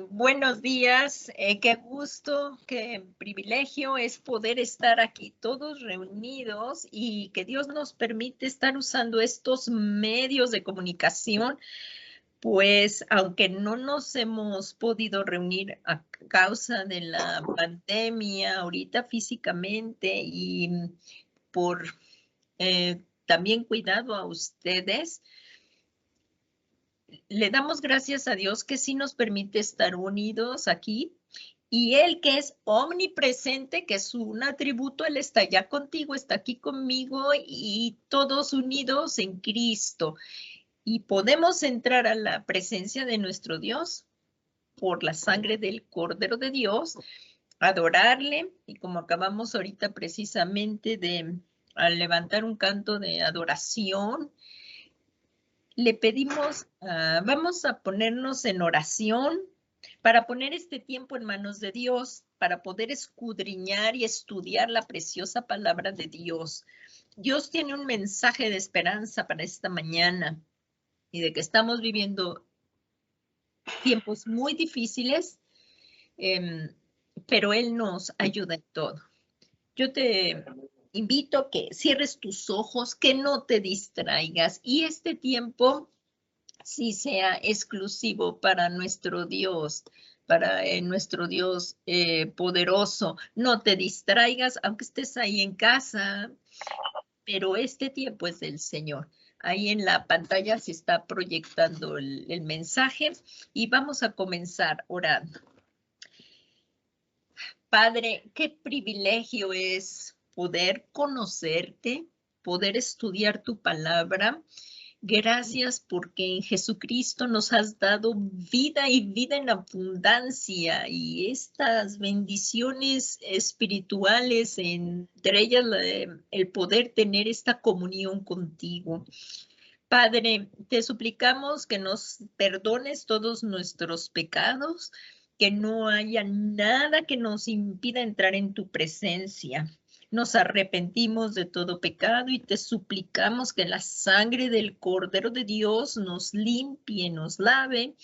Buenos días, qué gusto, qué privilegio es poder estar aquí todos reunidos y que Dios nos permite estar usando estos medios de comunicación, pues aunque no nos hemos podido reunir a causa de la pandemia ahorita físicamente y por también cuidado a ustedes. Le damos gracias a Dios que sí nos permite estar unidos aquí y Él que es omnipresente, que es un atributo, Él está ya contigo, está aquí conmigo y todos unidos en Cristo. Y podemos entrar a la presencia de nuestro Dios por la sangre del Cordero de Dios, adorarle y como acabamos ahorita precisamente de al levantar un canto de adoración, le pedimos, vamos a ponernos en oración para poner este tiempo en manos de Dios, para poder escudriñar y estudiar la preciosa palabra de Dios. Dios tiene un mensaje de esperanza para esta mañana y de que estamos viviendo tiempos muy difíciles, pero Él nos ayuda en todo. Yo te invito a que cierres tus ojos, que no te distraigas y este tiempo sí sea exclusivo para nuestro Dios, para nuestro Dios poderoso. No te distraigas, aunque estés ahí en casa, pero este tiempo es del Señor. Ahí en la pantalla se está proyectando el mensaje y vamos a comenzar orando. Padre, qué privilegio es poder conocerte, poder estudiar tu palabra. Gracias porque en Jesucristo nos has dado vida y vida en abundancia y estas bendiciones espirituales, entre ellas el poder tener esta comunión contigo. Padre, te suplicamos que nos perdones todos nuestros pecados, que no haya nada que nos impida entrar en tu presencia. Nos arrepentimos de todo pecado y te suplicamos que la sangre del Cordero de Dios nos limpie, nos lave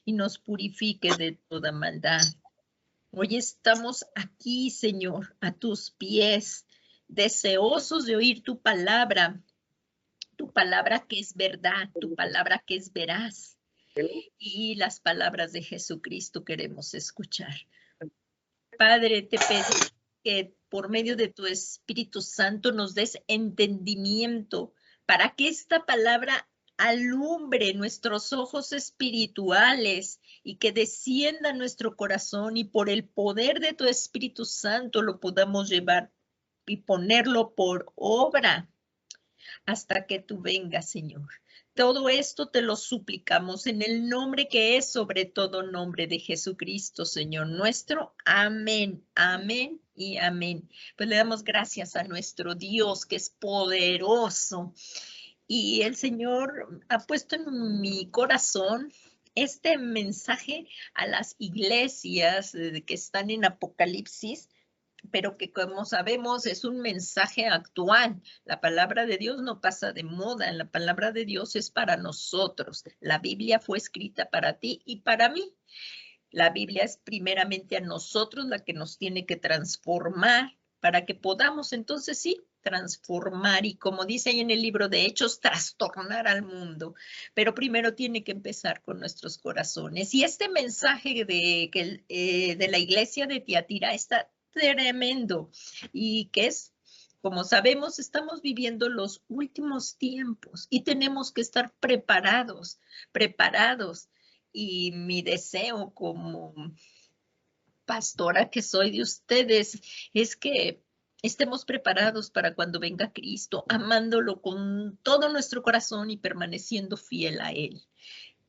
y nos purifique de toda maldad. Hoy estamos aquí, Señor, a tus pies, deseosos de oír tu palabra que es verdad, tu palabra que es veraz y las palabras de Jesucristo queremos escuchar. Padre, te pedimos que por medio de tu Espíritu Santo nos des entendimiento para que esta palabra alumbre nuestros ojos espirituales y que descienda a nuestro corazón y por el poder de tu Espíritu Santo lo podamos llevar y ponerlo por obra hasta que tú vengas, Señor. Todo esto te lo suplicamos en el nombre que es sobre todo nombre de Jesucristo, Señor nuestro. Amén, amén y amén. Pues le damos gracias a nuestro Dios que es poderoso. Y el Señor ha puesto en mi corazón este mensaje a las iglesias que están en Apocalipsis, pero que como sabemos es un mensaje actual. La palabra de Dios no pasa de moda, la palabra de Dios es para nosotros. La Biblia fue escrita para ti y para mí. La Biblia es primeramente a nosotros la que nos tiene que transformar para que podamos entonces sí transformar y como dice ahí en el libro de Hechos, trastornar al mundo. Pero primero tiene que empezar con nuestros corazones. Y este mensaje de la iglesia de Tiatira está tremendo y que es, como sabemos, estamos viviendo los últimos tiempos y tenemos que estar preparados, preparados. Y mi deseo como pastora que soy de ustedes es que estemos preparados para cuando venga Cristo, amándolo con todo nuestro corazón y permaneciendo fiel a Él.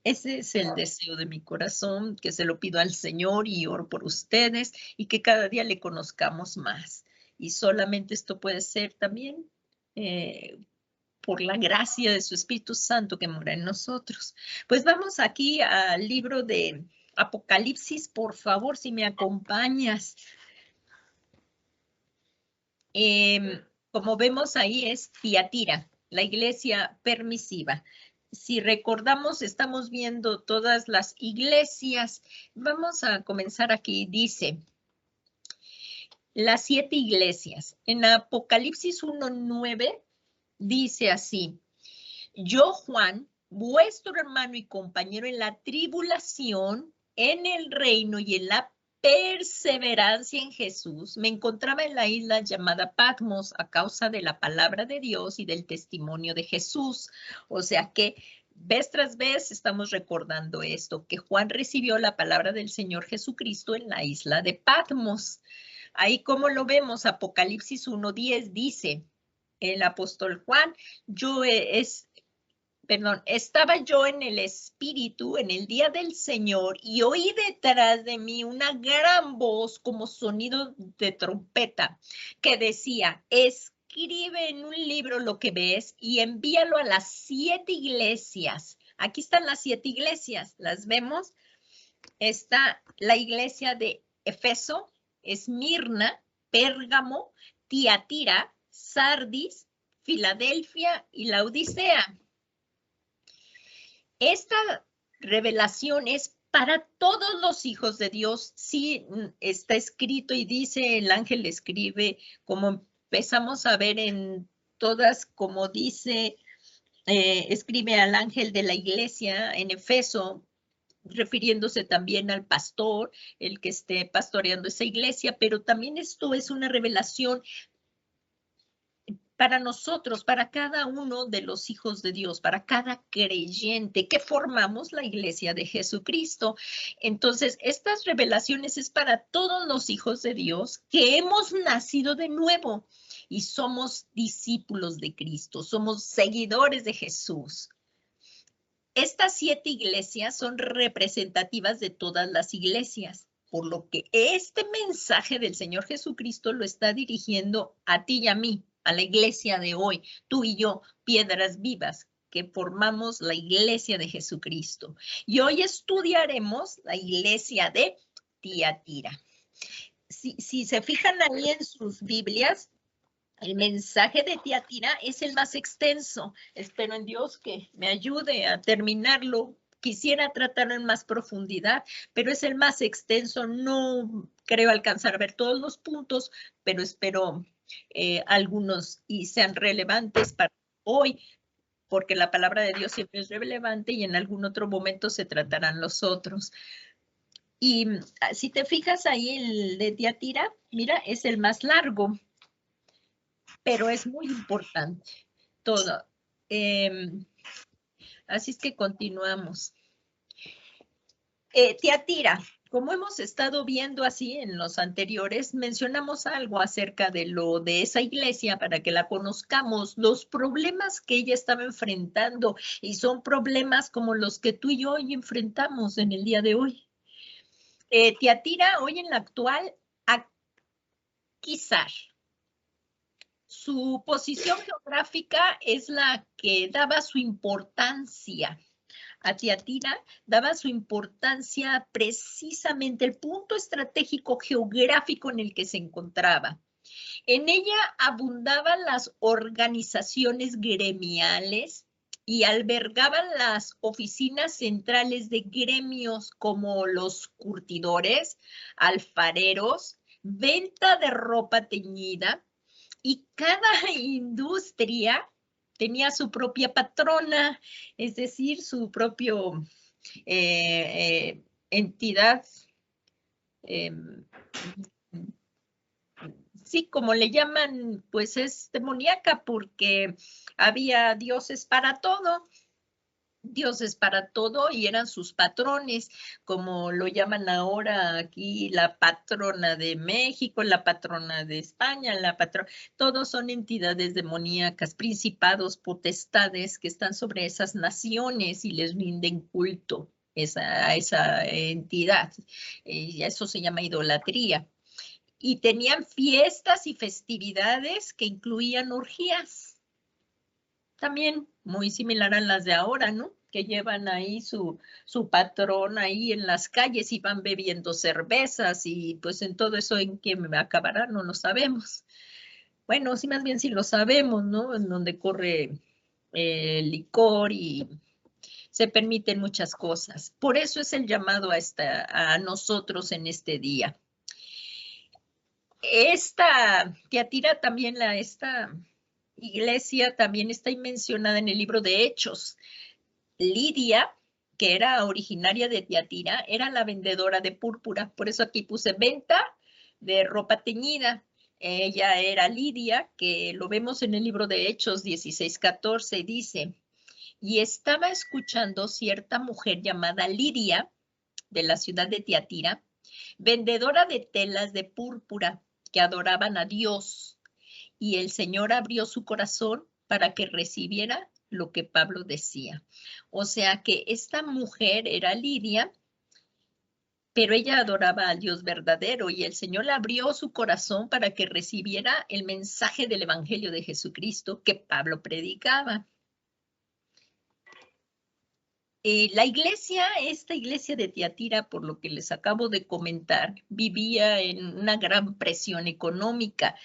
Ese es el deseo de mi corazón, que se lo pido al Señor y oro por ustedes y que cada día le conozcamos más. Y solamente esto puede ser también por la gracia de su Espíritu Santo que mora en nosotros. Pues vamos aquí al libro de Apocalipsis, por favor, si me acompañas. Como vemos ahí es Tiatira, la iglesia permisiva. si recordamos, estamos viendo todas las iglesias. Vamos a comenzar aquí. Dice, las 7 iglesias. En Apocalipsis 1:9 dice así, yo, Juan, vuestro hermano y compañero en la tribulación, en el reino y en la perseverancia en Jesús, me encontraba en la isla llamada Patmos a causa de la palabra de Dios y del testimonio de Jesús. O sea que vez tras vez estamos recordando esto, que Juan recibió la palabra del Señor Jesucristo en la isla de Patmos. Ahí como lo vemos, Apocalipsis 1:10 dice, el apóstol Juan, estaba yo en el Espíritu en el día del Señor y oí detrás de mí una gran voz como sonido de trompeta que decía, escribe en un libro lo que ves y envíalo a las 7 iglesias. Aquí están las 7 iglesias, ¿las vemos? Está la iglesia de Efeso, Esmirna, Pérgamo, Tiatira, Sardis, Filadelfia y Laodicea. Esta revelación es para todos los hijos de Dios. Sí, está escrito y dice, el ángel escribe, como empezamos a ver en todas, como dice, escribe al ángel de la iglesia en Efeso, refiriéndose también al pastor, el que esté pastoreando esa iglesia, pero también esto es una revelación para nosotros, para cada uno de los hijos de Dios, para cada creyente que formamos la iglesia de Jesucristo. Entonces, estas revelaciones es para todos los hijos de Dios que hemos nacido de nuevo y somos discípulos de Cristo, somos seguidores de Jesús. Estas 7 iglesias son representativas de todas las iglesias, por lo que este mensaje del Señor Jesucristo lo está dirigiendo a ti y a mí, a la iglesia de hoy, tú y yo, piedras vivas, que formamos la iglesia de Jesucristo. Y hoy estudiaremos la iglesia de Tiatira. Si se fijan ahí en sus Biblias, el mensaje de Tiatira es el más extenso. Espero en Dios que me ayude a terminarlo. Quisiera tratarlo en más profundidad, pero es el más extenso. No creo alcanzar a ver todos los puntos, pero espero algunos y sean relevantes para hoy, porque la palabra de Dios siempre es relevante y en algún otro momento se tratarán los otros. Y si te fijas ahí, el de Tiatira, mira, es el más largo, pero es muy importante todo. Así es que continuamos. Tiatira, como hemos estado viendo así en los anteriores, mencionamos algo acerca de esa iglesia para que la conozcamos, los problemas que ella estaba enfrentando, y son problemas como los que tú y yo hoy enfrentamos en el día de hoy. Tiatira, hoy en la actual, Akhisar. Su posición geográfica es la que daba su importancia. A Tiatira daba su importancia precisamente el punto estratégico geográfico en el que se encontraba. En ella abundaban las organizaciones gremiales y albergaban las oficinas centrales de gremios como los curtidores, alfareros, venta de ropa teñida, y cada industria tenía su propia patrona, es decir, su propio entidad, sí, como le llaman, pues es demoníaca porque había dioses para todo. Dioses para todo y eran sus patrones, como lo llaman ahora aquí la patrona de México, la patrona de España, todos son entidades demoníacas, principados, potestades que están sobre esas naciones y les rinden culto a esa entidad. Y eso se llama idolatría. Y tenían fiestas y festividades que incluían orgías. También muy similar a las de ahora, ¿no? Que llevan ahí su patrón ahí en las calles y van bebiendo cervezas y pues en todo eso en qué me acabará, no lo sabemos. Bueno, sí, más bien sí lo sabemos, ¿no? En donde corre licor y se permiten muchas cosas. Por eso es el llamado a nosotros en este día. Esta Tiatira también, esta iglesia también está mencionada en el libro de Hechos. Lidia, que era originaria de Tiatira, era la vendedora de púrpura. Por eso aquí puse venta de ropa teñida. Ella era Lidia, que lo vemos en el libro de Hechos 16:14, dice, y estaba escuchando cierta mujer llamada Lidia, de la ciudad de Tiatira, vendedora de telas de púrpura, que adoraban a Dios. Y el Señor abrió su corazón para que recibiera lo que Pablo decía. O sea que esta mujer era Lidia, pero ella adoraba al Dios verdadero y el Señor le abrió su corazón para que recibiera el mensaje del Evangelio de Jesucristo que Pablo predicaba. La iglesia, esta iglesia de Tiatira, por lo que les acabo de comentar, vivía en una gran presión económica,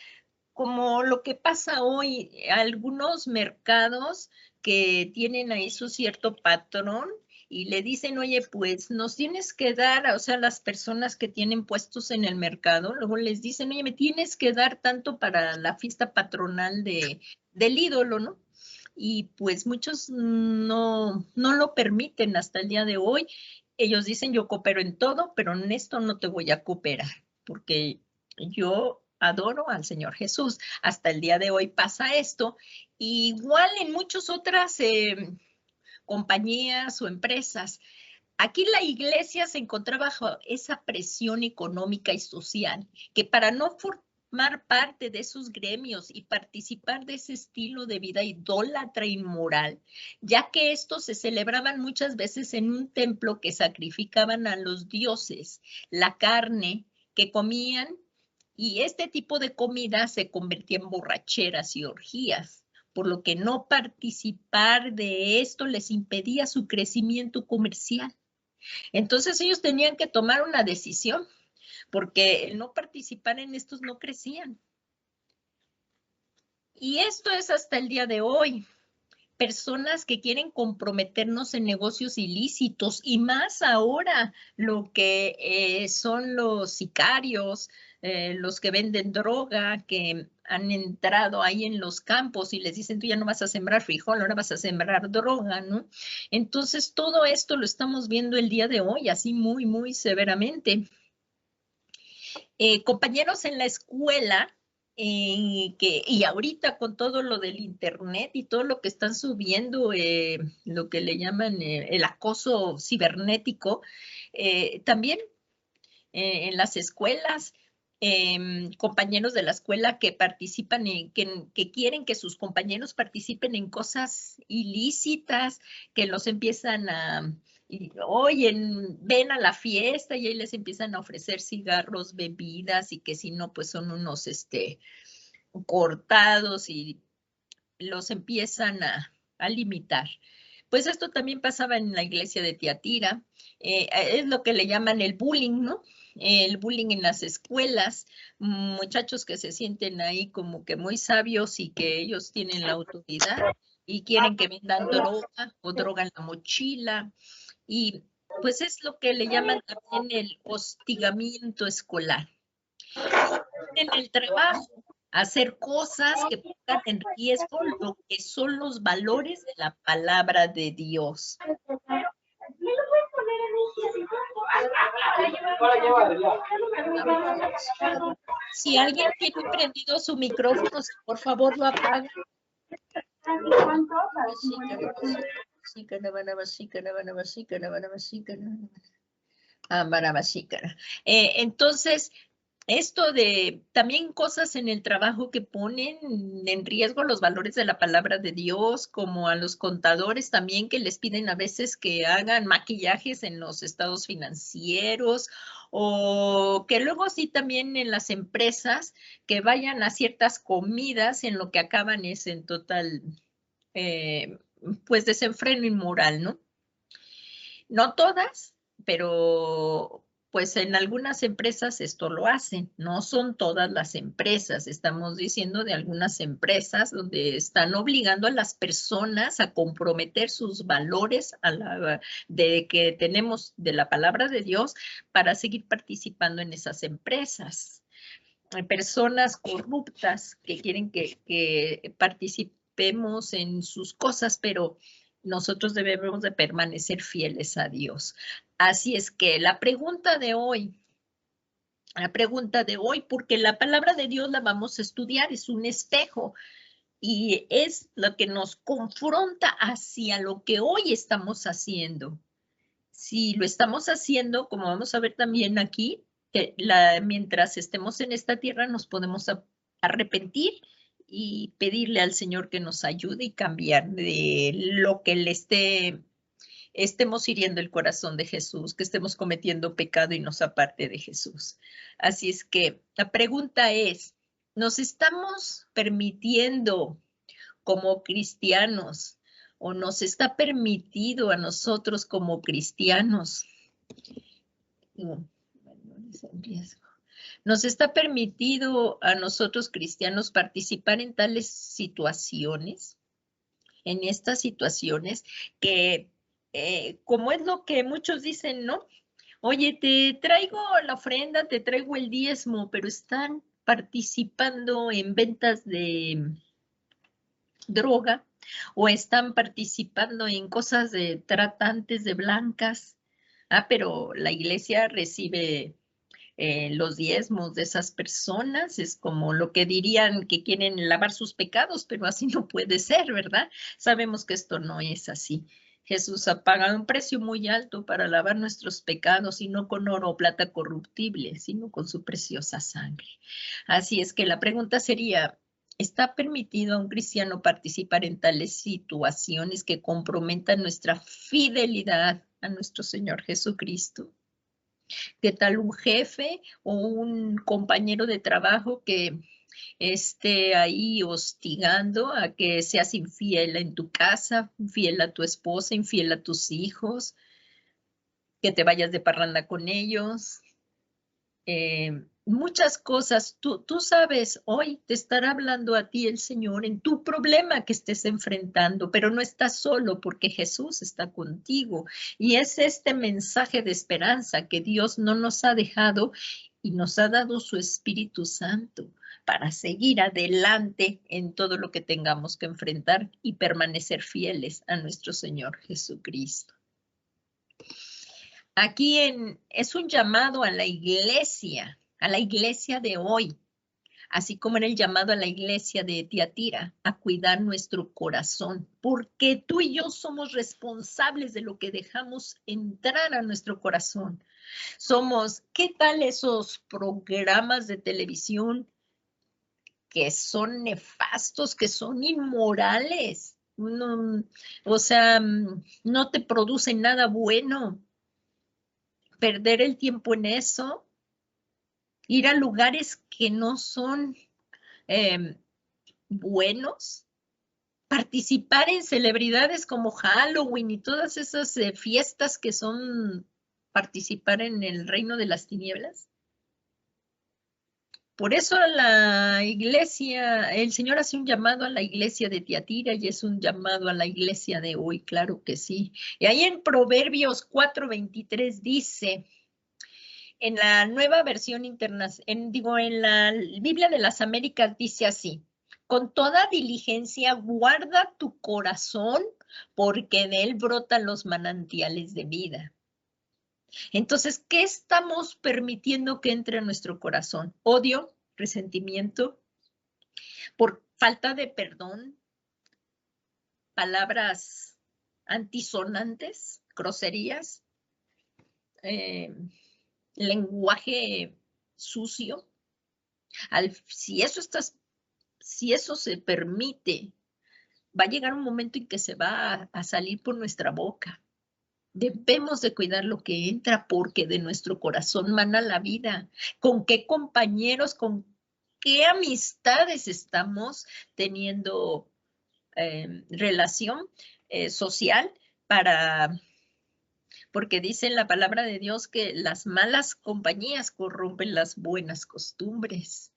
como lo que pasa hoy, algunos mercados que tienen ahí su cierto patrón y le dicen, oye, pues nos tienes que dar, o sea, las personas que tienen puestos en el mercado, luego les dicen, oye, me tienes que dar tanto para la fiesta patronal del ídolo, ¿no? Y pues muchos no lo permiten hasta el día de hoy. Ellos dicen, yo coopero en todo, pero en esto no te voy a cooperar, porque yo adoro al Señor Jesús. Hasta el día de hoy pasa esto. Igual en muchas otras compañías o empresas. Aquí la iglesia se encontraba bajo esa presión económica y social, que para no formar parte de esos gremios y participar de ese estilo de vida idólatra e inmoral, ya que estos se celebraban muchas veces en un templo que sacrificaban a los dioses, la carne que comían, y este tipo de comida se convertía en borracheras y orgías, por lo que no participar de esto les impedía su crecimiento comercial. Entonces ellos tenían que tomar una decisión, porque el no participar en estos no crecían. Y esto es hasta el día de hoy. Personas que quieren comprometernos en negocios ilícitos y más ahora lo que son los sicarios, los que venden droga, que han entrado ahí en los campos y les dicen, tú ya no vas a sembrar frijol, ahora vas a sembrar droga, ¿no? Entonces, todo esto lo estamos viendo el día de hoy, así muy, muy severamente. Compañeros en la escuela, y ahorita con todo lo del internet y todo lo que están subiendo, lo que le llaman el acoso cibernético, también en las escuelas, compañeros de la escuela que participan que quieren que sus compañeros participen en cosas ilícitas, que los empiezan oye, ven a la fiesta y ahí les empiezan a ofrecer cigarros, bebidas y que si no, pues son unos cortados y los empiezan a limitar. Pues esto también pasaba en la iglesia de Tiatira, es lo que le llaman el bullying, ¿no? El bullying en las escuelas, muchachos que se sienten ahí como que muy sabios y que ellos tienen la autoridad y quieren que vendan droga o droga en la mochila. Y pues es lo que le llaman también el hostigamiento escolar. En el trabajo, hacer cosas que pongan en riesgo lo que son los valores de la palabra de Dios. Si alguien tiene prendido su micrófono, por favor lo apaga. Entonces, esto de también cosas en el trabajo que ponen en riesgo los valores de la palabra de Dios, como a los contadores también que les piden a veces que hagan maquillajes en los estados financieros o que luego sí también en las empresas que vayan a ciertas comidas en lo que acaban es en total pues desenfreno inmoral, ¿no? No todas, pero pues en algunas empresas esto lo hacen, no son todas las empresas, estamos diciendo de algunas empresas donde están obligando a las personas a comprometer sus valores de que tenemos de la palabra de Dios para seguir participando en esas empresas. Hay personas corruptas que quieren que participemos en sus cosas, pero nosotros debemos de permanecer fieles a Dios. Así es que la pregunta de hoy, porque la palabra de Dios la vamos a estudiar, es un espejo y es lo que nos confronta hacia lo que hoy estamos haciendo. Si lo estamos haciendo, como vamos a ver también aquí, que mientras estemos en esta tierra nos podemos arrepentir y pedirle al Señor que nos ayude y cambiar de lo que le estemos hiriendo el corazón de Jesús, que estemos cometiendo pecado y nos aparte de Jesús. Así es que la pregunta es, ¿nos estamos permitiendo como cristianos o nos está permitido a nosotros como cristianos? ¿Nos está permitido a nosotros cristianos participar en tales situaciones? En estas situaciones que, como es lo que muchos dicen, ¿no? Oye, te traigo la ofrenda, te traigo el diezmo, pero están participando en ventas de droga o están participando en cosas de tratantes de blancas. Pero la iglesia recibe los diezmos de esas personas, es como lo que dirían que quieren lavar sus pecados, pero así no puede ser, ¿verdad? Sabemos que esto no es así. Jesús ha pagado un precio muy alto para lavar nuestros pecados y no con oro o plata corruptible, sino con su preciosa sangre. Así es que la pregunta sería, ¿está permitido a un cristiano participar en tales situaciones que comprometan nuestra fidelidad a nuestro Señor Jesucristo? ¿Qué tal un jefe o un compañero de trabajo que esté ahí hostigando a que seas infiel en tu casa, infiel a tu esposa, infiel a tus hijos, que te vayas de parranda con ellos? Muchas cosas, tú sabes, hoy te estará hablando a ti el Señor en tu problema que estés enfrentando, pero no estás solo porque Jesús está contigo. Y es este mensaje de esperanza que Dios no nos ha dejado y nos ha dado su Espíritu Santo para seguir adelante en todo lo que tengamos que enfrentar y permanecer fieles a nuestro Señor Jesucristo. Aquí es un llamado a la iglesia de hoy, así como era el llamado a la iglesia de Tiatira, a cuidar nuestro corazón, porque tú y yo somos responsables de lo que dejamos entrar a nuestro corazón. ¿Qué tal esos programas de televisión que son nefastos, que son inmorales? No, o sea, no te producen nada bueno. Perder el tiempo en eso, ir a lugares que no son buenos, participar en celebridades como Halloween y todas esas fiestas que son participar en el reino de las tinieblas. Por eso la iglesia, el Señor hace un llamado a la iglesia de Tiatira y es un llamado a la iglesia de hoy, claro que sí. Y ahí en Proverbios 4:23 dice, en la nueva versión internacional, en la Biblia de las Américas dice así: con toda diligencia guarda tu corazón, porque de él brotan los manantiales de vida. Entonces, ¿qué estamos permitiendo que entre a nuestro corazón? Odio, resentimiento, por falta de perdón, palabras antisonantes, groserías, lenguaje sucio. Si eso se permite, va a llegar un momento en que se va a salir por nuestra boca. Debemos de cuidar lo que entra porque de nuestro corazón mana la vida. ¿Con qué compañeros, con qué amistades estamos teniendo relación social para porque dice en la palabra de Dios que las malas compañías corrompen las buenas costumbres.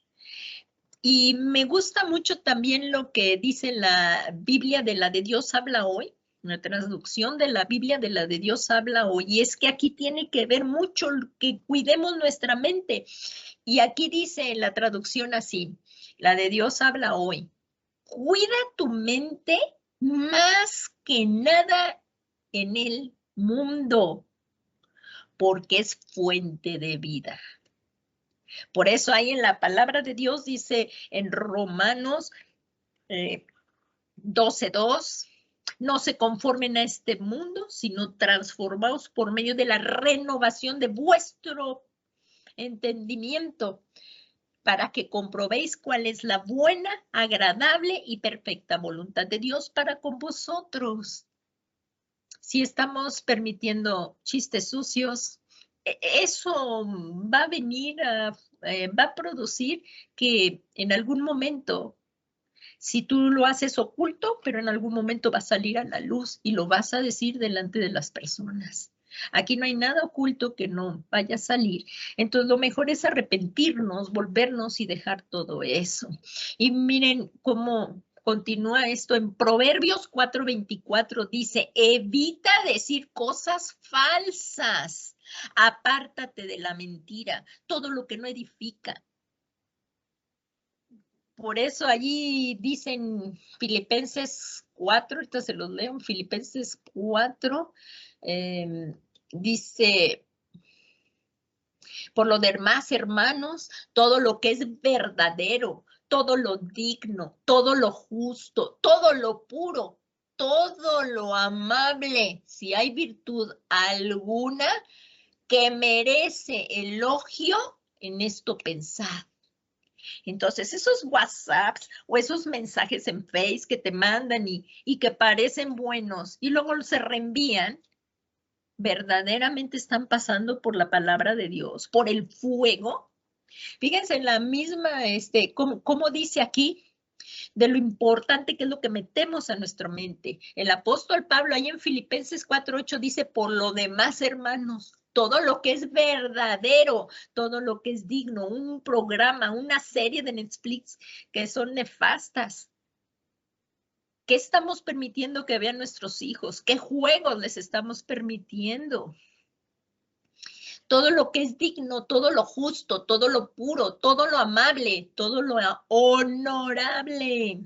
Y me gusta mucho también lo que dice la Biblia de la de Dios habla hoy, una traducción de la Biblia de la de Dios habla hoy, y es que aquí tiene que ver mucho que cuidemos nuestra mente. Y aquí dice en la traducción así, la de Dios habla hoy, cuida tu mente más que nada en el mundo, porque es fuente de vida. Por eso ahí en la palabra de Dios dice en Romanos 12:2, no se conformen a este mundo, sino transformaos por medio de la renovación de vuestro entendimiento, para que comprobéis cuál es la buena, agradable y perfecta voluntad de Dios para con vosotros. Si estamos permitiendo chistes sucios, eso va a venir va a producir que en algún momento, si tú lo haces oculto, pero en algún momento va a salir a la luz y lo vas a decir delante de las personas. Aquí no hay nada oculto que no vaya a salir. Entonces, lo mejor es arrepentirnos, volvernos y dejar todo eso. Y miren cómo continúa esto en Proverbios 4:24. Dice, evita decir cosas falsas. Apártate de la mentira, todo lo que no edifica. Por eso allí dicen Filipenses 4, ahorita se los leo, Filipenses 4, dice, por lo demás, hermanos, todo lo que es verdadero, todo lo digno, todo lo justo, todo lo puro, todo lo amable, si hay virtud alguna que merece elogio, en esto pensad. Entonces, esos WhatsApps o esos mensajes en Face que te mandan y que parecen buenos y luego se reenvían, verdaderamente están pasando por la palabra de Dios, por el fuego. Fíjense en la misma, como dice aquí, de lo importante que es lo que metemos a nuestra mente. El apóstol Pablo ahí en Filipenses 4:8 dice, por lo demás, hermanos, todo lo que es verdadero, todo lo que es digno, un programa, una serie de Netflix que son nefastas. ¿Qué estamos permitiendo que vean nuestros hijos? ¿Qué juegos les estamos permitiendo? Todo lo que es digno, todo lo justo, todo lo puro, todo lo amable, todo lo honorable.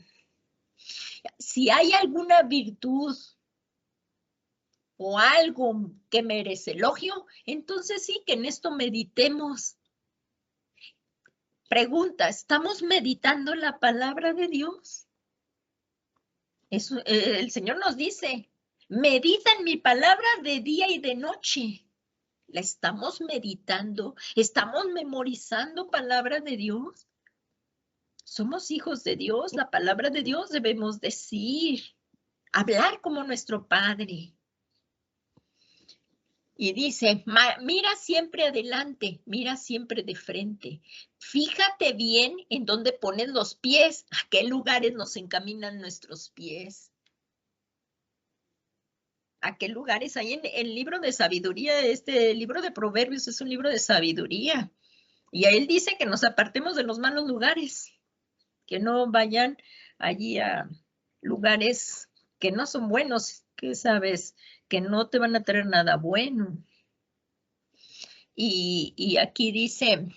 Si hay alguna virtud o algo que merece elogio, entonces sí que en esto meditemos. Pregunta, ¿estamos meditando la palabra de Dios? Eso, el Señor nos dice, medita en mi palabra de día y de noche. ¿La estamos meditando? ¿Estamos memorizando palabra de Dios? Somos hijos de Dios, la palabra de Dios debemos decir, hablar como nuestro Padre. Y dice, mira siempre adelante, mira siempre de frente. Fíjate bien en dónde pones los pies, a qué lugares nos encaminan nuestros pies. ¿A qué lugares hay en el libro de sabiduría? Este libro de Proverbios es un libro de sabiduría. Y a él dice que nos apartemos de los malos lugares, que no vayan allí a lugares que no son buenos, que sabes, que no te van a traer nada bueno. Y aquí dice,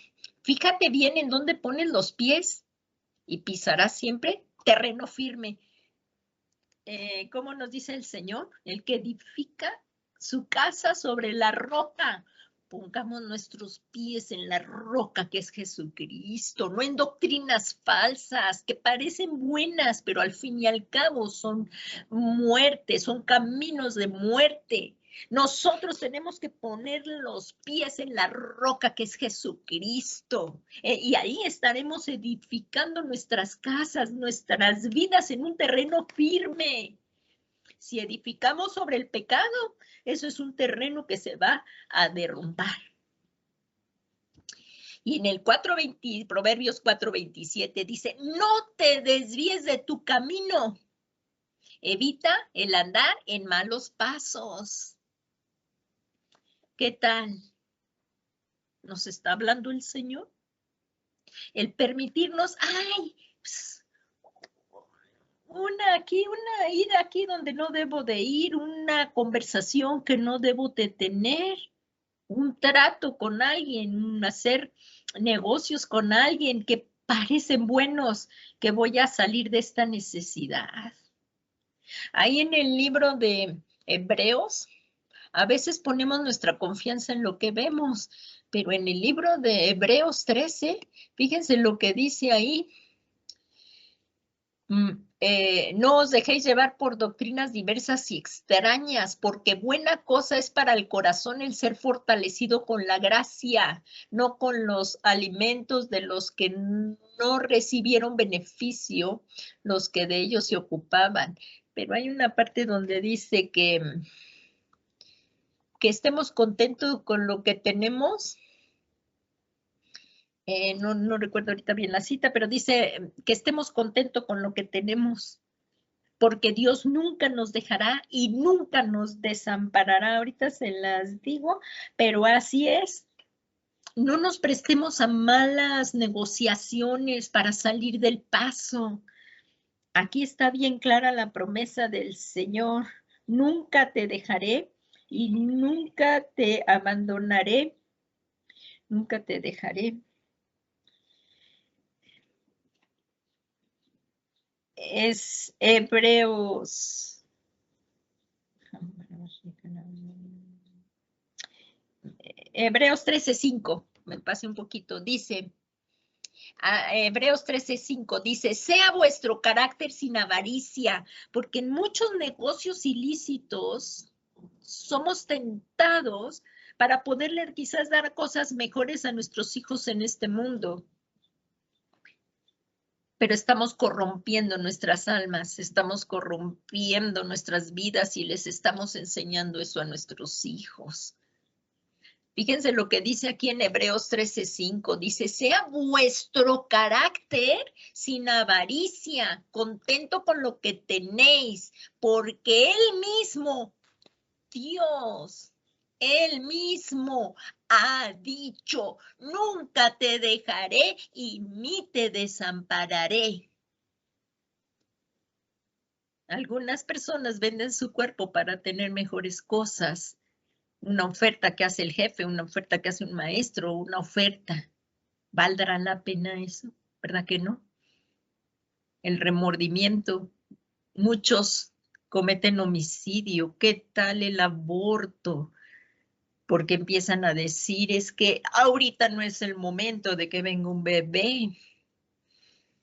fíjate bien en dónde pones los pies y pisarás siempre terreno firme. ¿Cómo nos dice el Señor? El que edifica su casa sobre la roca. Pongamos nuestros pies en la roca que es Jesucristo, no en doctrinas falsas que parecen buenas, pero al fin y al cabo son muerte, son caminos de muerte. Nosotros tenemos que poner los pies en la roca que es Jesucristo, y ahí estaremos edificando nuestras casas, nuestras vidas en un terreno firme. Si edificamos sobre el pecado, eso es un terreno que se va a derrumbar. Y en el Proverbios 4:27 dice, no te desvíes de tu camino, evita el andar en malos pasos. ¿Qué tal? ¿Nos está hablando el Señor? El permitirnos, ay, pues, ir aquí donde no debo de ir, una conversación que no debo de tener, un trato con alguien, hacer negocios con alguien que parecen buenos, que voy a salir de esta necesidad. Ahí en el libro de Hebreos, a veces ponemos nuestra confianza en lo que vemos, pero en el libro de Hebreos 13, fíjense lo que dice ahí. No os dejéis llevar por doctrinas diversas y extrañas, porque buena cosa es para el corazón el ser fortalecido con la gracia, no con los alimentos de los que no recibieron beneficio, los que de ellos se ocupaban. Pero hay una parte donde dice que estemos contentos con lo que tenemos. No recuerdo ahorita bien la cita, pero dice que estemos contentos con lo que tenemos, porque Dios nunca nos dejará y nunca nos desamparará. Ahorita se las digo, pero así es. No nos prestemos a malas negociaciones para salir del paso. Aquí está bien clara la promesa del Señor. Nunca te dejaré y nunca te abandonaré. Nunca te dejaré. Es Hebreos 13:5, me pasé un poquito, dice, Hebreos 13:5, dice, sea vuestro carácter sin avaricia, porque en muchos negocios ilícitos somos tentados para poderle quizás dar cosas mejores a nuestros hijos en este mundo. Pero estamos corrompiendo nuestras almas, estamos corrompiendo nuestras vidas y les estamos enseñando eso a nuestros hijos. Fíjense lo que dice aquí en Hebreos 13:5, dice, sea vuestro carácter sin avaricia, contento con lo que tenéis, porque Él mismo, Dios, Él mismo ha dicho, nunca te dejaré y ni te desampararé. Algunas personas venden su cuerpo para tener mejores cosas. Una oferta que hace el jefe, una oferta que hace un maestro, una oferta. ¿Valdrá la pena eso? ¿Verdad que no? El remordimiento. Muchos cometen homicidio. ¿Qué tal el aborto? Porque empiezan a decir, es que ahorita no es el momento de que venga un bebé.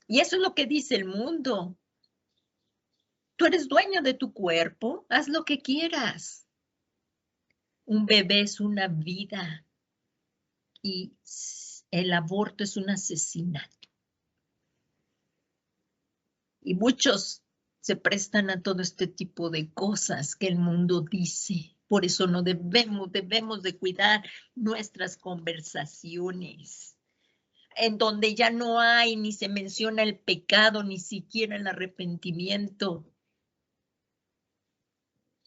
Y eso es lo que dice el mundo. Tú eres dueño de tu cuerpo, haz lo que quieras. Un bebé es una vida y el aborto es un asesinato. Y muchos se prestan a todo este tipo de cosas que el mundo dice. Por eso no debemos de cuidar nuestras conversaciones, en donde ya no hay ni se menciona el pecado, ni siquiera el arrepentimiento.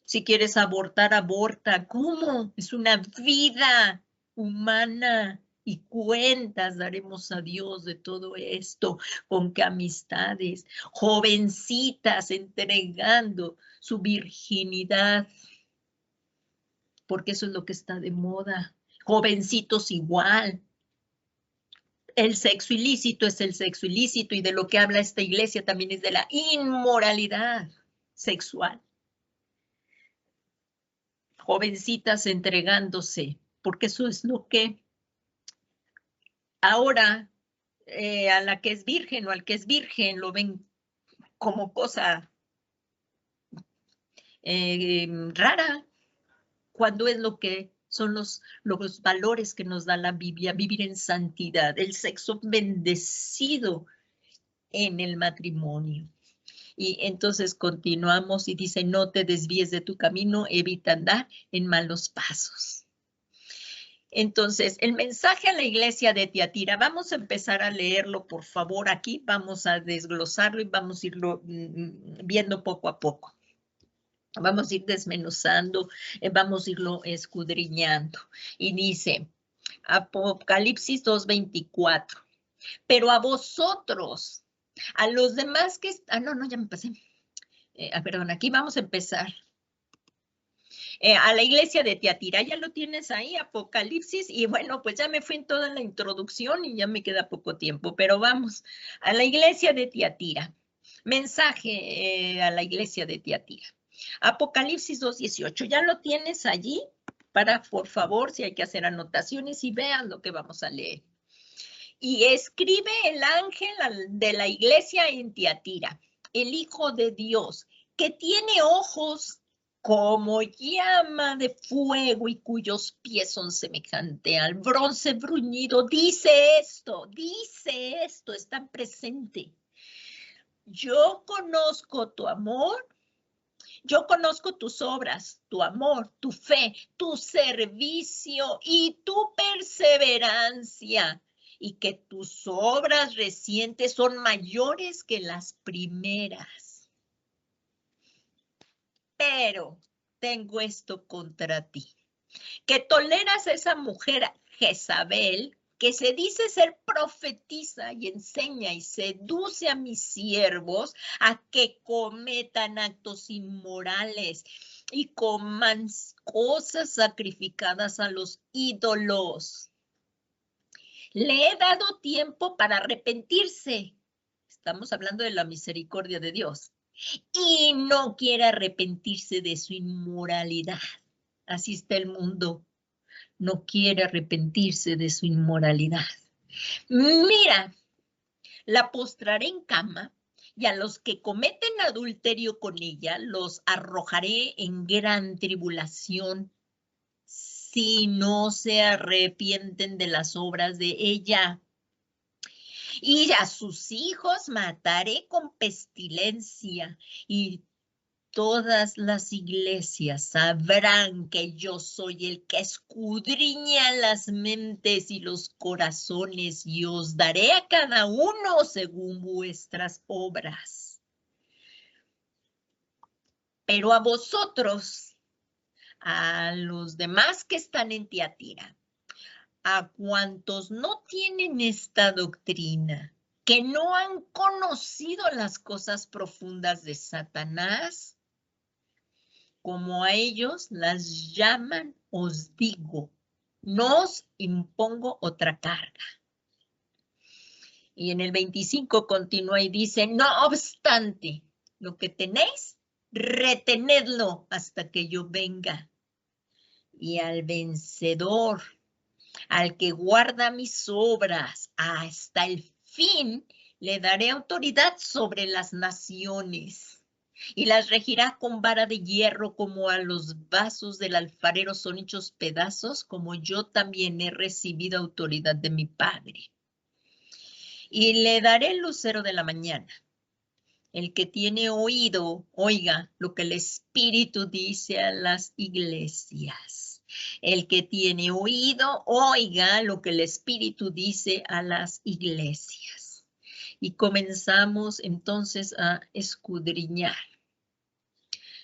Si quieres abortar, aborta. ¿Cómo? Es una vida humana y cuentas daremos a Dios de todo esto. ¿Con qué amistades? Jovencitas entregando su virginidad, porque eso es lo que está de moda. Jovencitos igual. El sexo ilícito es el sexo ilícito y de lo que habla esta iglesia también es de la inmoralidad sexual. Jovencitas entregándose, porque eso es lo que ahora a la que es virgen o al que es virgen lo ven como cosa rara, cuando es lo que son los valores que nos da la Biblia, vivir en santidad, el sexo bendecido en el matrimonio. Y entonces continuamos y dice, no te desvíes de tu camino, evita andar en malos pasos. Entonces, el mensaje a la iglesia de Tiatira, vamos a empezar a leerlo, por favor, aquí, vamos a desglosarlo y vamos a irlo viendo poco a poco. Vamos a ir desmenuzando, vamos a irlo escudriñando. Y dice, Apocalipsis 2:24, pero a vosotros, a los demás que... no, ya me pasé. Perdón, aquí vamos a empezar. A la iglesia de Tiatira, ya lo tienes ahí, Apocalipsis, y bueno, pues ya me fui en toda la introducción y ya me queda poco tiempo, pero vamos, a la iglesia de Tiatira, mensaje a la iglesia de Tiatira, Apocalipsis 2:18, ya lo tienes allí, para, por favor, si hay que hacer anotaciones y vean lo que vamos a leer. Y escribe el ángel de la iglesia en Tiatira, el Hijo de Dios, que tiene ojos como llama de fuego y cuyos pies son semejante al bronce bruñido. Dice esto, está presente. Yo conozco tu amor, yo conozco tus obras, tu amor, tu fe, tu servicio y tu perseverancia, y que tus obras recientes son mayores que las primeras. Pero tengo esto contra ti, que toleras a esa mujer Jezabel, que se dice ser profetiza y enseña y seduce a mis siervos a que cometan actos inmorales y coman cosas sacrificadas a los ídolos. Le he dado tiempo para arrepentirse. Estamos hablando de la misericordia de Dios. Y no quiere arrepentirse de su inmoralidad. Así está el mundo. No quiere arrepentirse de su inmoralidad. Mira, la postraré en cama y a los que cometen adulterio con ella los arrojaré en gran tribulación si no se arrepienten de las obras de ella. Y a sus hijos mataré con pestilencia, y todas las iglesias sabrán que yo soy el que escudriña las mentes y los corazones, y os daré a cada uno según vuestras obras. Pero a vosotros, a los demás que están en Tiatira, a cuantos no tienen esta doctrina, que no han conocido las cosas profundas de Satanás, como a ellos las llaman, os digo, no os impongo otra carga. Y en el 25 continúa y dice, no obstante, lo que tenéis, retenedlo hasta que yo venga. Y al vencedor, al que guarda mis obras hasta el fin, le daré autoridad sobre las naciones, y las regirá con vara de hierro, como a los vasos del alfarero son hechos pedazos, como yo también he recibido autoridad de mi Padre. Y le daré el lucero de la mañana. El que tiene oído, oiga lo que el Espíritu dice a las iglesias. El que tiene oído, oiga lo que el Espíritu dice a las iglesias. Y comenzamos entonces a escudriñar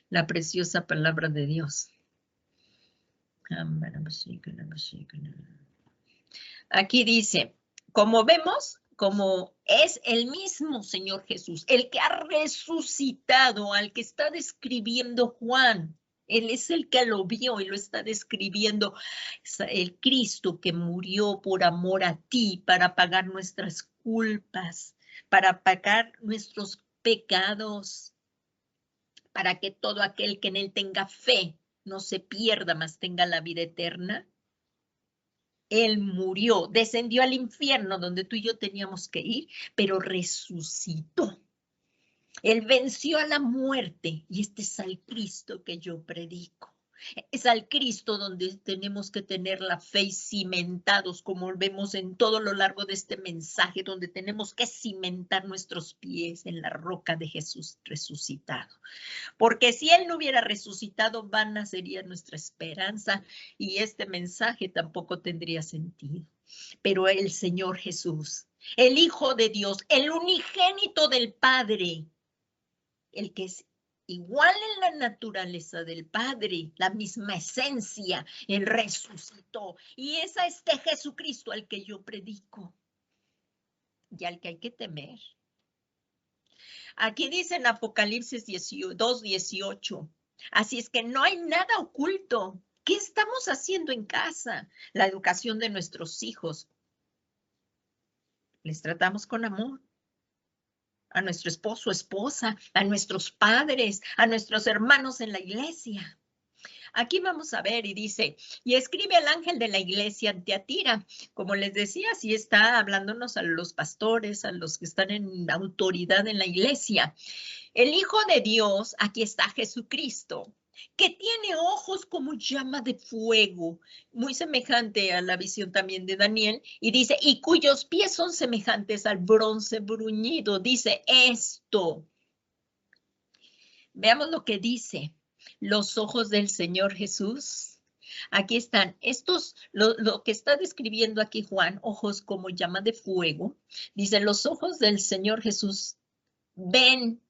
la preciosa palabra de Dios. Aquí dice, como vemos, como es el mismo Señor Jesús, el que ha resucitado, al que está describiendo Juan. Él es el que lo vio y lo está describiendo. El Cristo que murió por amor a ti, para pagar nuestras culpas, para pagar nuestros pecados, para que todo aquel que en él tenga fe no se pierda, mas tenga la vida eterna. Él murió, descendió al infierno donde tú y yo teníamos que ir, pero resucitó. Él venció a la muerte, y este es al Cristo que yo predico. Es al Cristo donde tenemos que tener la fe y cimentados, como vemos en todo lo largo de este mensaje, donde tenemos que cimentar nuestros pies en la roca de Jesús resucitado. Porque si Él no hubiera resucitado, vana sería nuestra esperanza y este mensaje tampoco tendría sentido. Pero el Señor Jesús, el Hijo de Dios, el unigénito del Padre, el que es igual en la naturaleza del Padre, la misma esencia. Él resucitó y es a este Jesucristo al que yo predico y al que hay que temer. Aquí dice en Apocalipsis 2:18, así es que no hay nada oculto. ¿Qué estamos haciendo en casa? La educación de nuestros hijos. Les tratamos con amor. A nuestro esposo, esposa, a nuestros padres, a nuestros hermanos en la iglesia. Aquí vamos a ver y dice, y escribe al ángel de la iglesia en Tiatira. Como les decía, sí está hablándonos a los pastores, a los que están en autoridad en la iglesia. El Hijo de Dios, aquí está Jesucristo, que tiene ojos como llama de fuego, muy semejante a la visión también de Daniel, y dice, y cuyos pies son semejantes al bronce bruñido. Dice esto. Veamos lo que dice. Los ojos del Señor Jesús. Aquí están. Estos, lo que está describiendo aquí Juan, ojos como llama de fuego. Dice, los ojos del Señor Jesús ven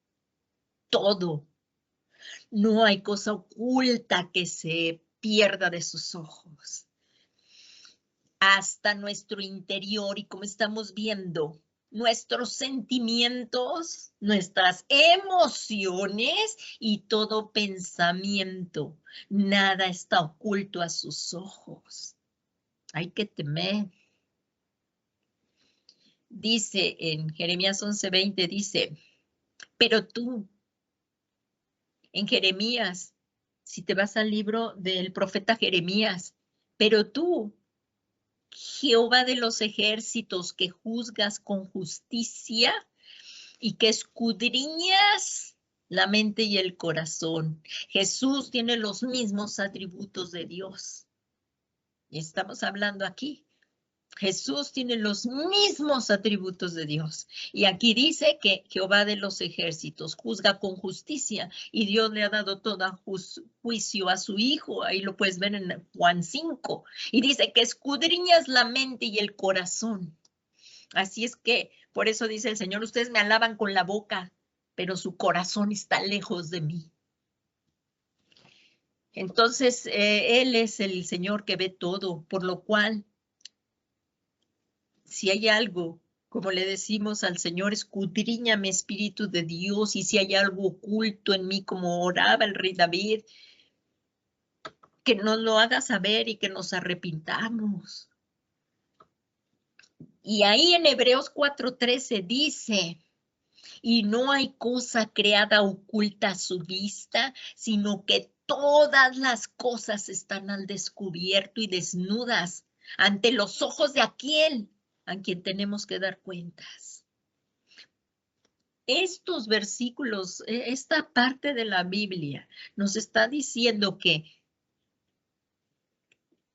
todo. No hay cosa oculta que se pierda de sus ojos. Hasta nuestro interior, y como estamos viendo, nuestros sentimientos, nuestras emociones y todo pensamiento. Nada está oculto a sus ojos. Hay que temer. Dice en Jeremías 11:20, dice, pero tú, en Jeremías, si te vas al libro del profeta Jeremías, pero tú, Jehová de los ejércitos, que juzgas con justicia y que escudriñas la mente y el corazón. Jesús tiene los mismos atributos de Dios. Y estamos hablando aquí. Jesús tiene los mismos atributos de Dios. Y aquí dice que Jehová de los ejércitos juzga con justicia y Dios le ha dado todo juicio a su Hijo. Ahí lo puedes ver en Juan 5. Y dice que escudriñas la mente y el corazón. Así es que, por eso dice el Señor, ustedes me alaban con la boca, pero su corazón está lejos de mí. Entonces, Él es el Señor que ve todo, por lo cual, si hay algo, como le decimos al Señor, escudriñame, Espíritu de Dios, y si hay algo oculto en mí, como oraba el rey David, que nos lo haga saber y que nos arrepintamos. Y ahí en Hebreos 4:13 dice, y no hay cosa creada oculta a su vista, sino que todas las cosas están al descubierto y desnudas ante los ojos de aquel a quien tenemos que dar cuentas. Estos versículos, esta parte de la Biblia nos está diciendo que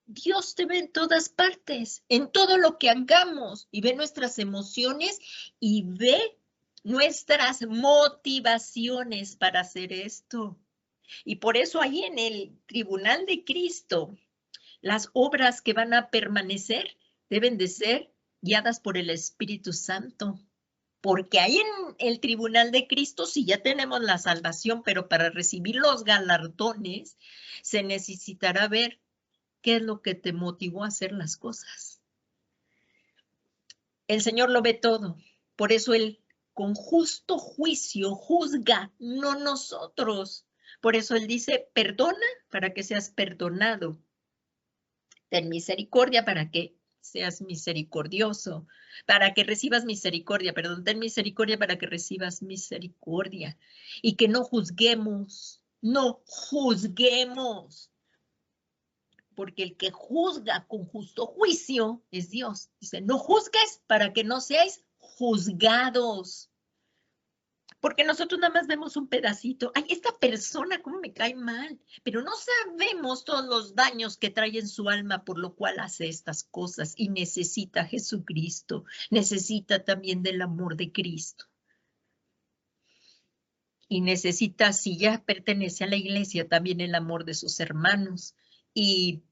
Dios te ve en todas partes, en todo lo que hagamos, y ve nuestras emociones y ve nuestras motivaciones para hacer esto. Y por eso ahí en el tribunal de Cristo, las obras que van a permanecer deben de ser guiadas por el Espíritu Santo. Porque ahí en el tribunal de Cristo sí ya tenemos la salvación, pero para recibir los galardones se necesitará ver qué es lo que te motivó a hacer las cosas. El Señor lo ve todo, por eso Él con justo juicio juzga, no nosotros. Por eso Él dice, perdona para que seas perdonado. Ten misericordia para que seas misericordioso, para que recibas misericordia, perdón, ten misericordia para que recibas misericordia. Y que no juzguemos, no juzguemos. Porque el que juzga con justo juicio es Dios. Dice, no juzgues para que no seáis juzgados. Porque nosotros nada más vemos un pedacito. Ay, esta persona, cómo me cae mal. Pero no sabemos todos los daños que trae en su alma por lo cual hace estas cosas. Y necesita a Jesucristo. Necesita también del amor de Cristo. Y necesita, si ya pertenece a la iglesia, también el amor de sus hermanos. Y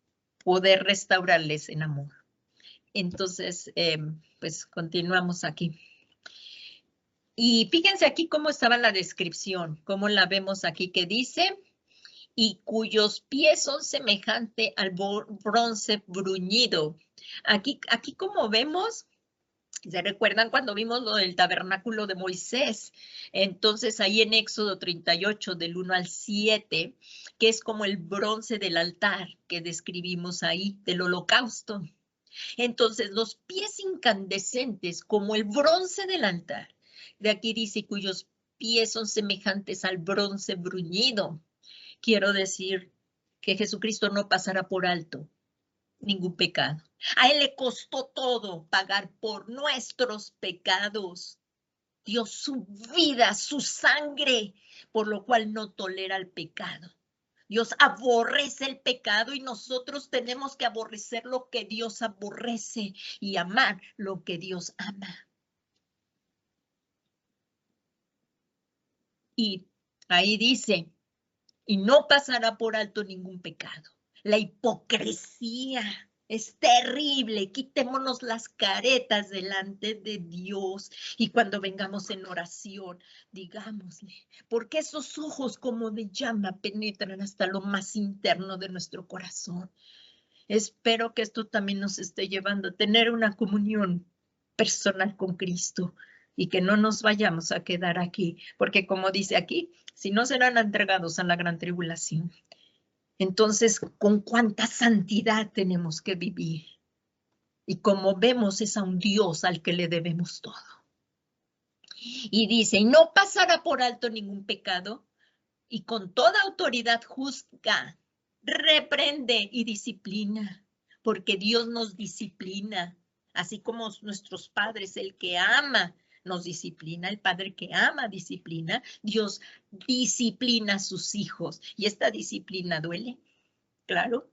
poder restaurarles en amor. Entonces, pues continuamos aquí. Y fíjense aquí cómo estaba la descripción, cómo la vemos aquí que dice, y cuyos pies son semejante al bronce bruñido. Aquí como vemos, ¿se recuerdan cuando vimos lo del tabernáculo de Moisés? Entonces ahí en Éxodo 38, del 1 al 7, que es como el bronce del altar que describimos ahí, del holocausto. Entonces los pies incandescentes como el bronce del altar, de aquí dice cuyos pies son semejantes al bronce bruñido. Quiero decir que Jesucristo no pasará por alto ningún pecado. A Él le costó todo pagar por nuestros pecados. Dio su vida, su sangre, por lo cual no tolera el pecado. Dios aborrece el pecado y nosotros tenemos que aborrecer lo que Dios aborrece y amar lo que Dios ama. Y ahí dice, y no pasará por alto ningún pecado. La hipocresía es terrible. Quitémonos las caretas delante de Dios y cuando vengamos en oración, digámosle, porque esos ojos como de llama penetran hasta lo más interno de nuestro corazón. Espero que esto también nos esté llevando a tener una comunión personal con Cristo y que no nos vayamos a quedar aquí, porque como dice aquí, si no serán entregados a la gran tribulación. Entonces, ¿con cuánta santidad tenemos que vivir? Y como vemos, es a un Dios al que le debemos todo. Y dice, y no pasará por alto ningún pecado, y con toda autoridad juzga, reprende y disciplina, porque Dios nos disciplina, así como nuestros padres, el que ama nos disciplina, el padre que ama disciplina, Dios disciplina a sus hijos. Y esta disciplina duele, claro,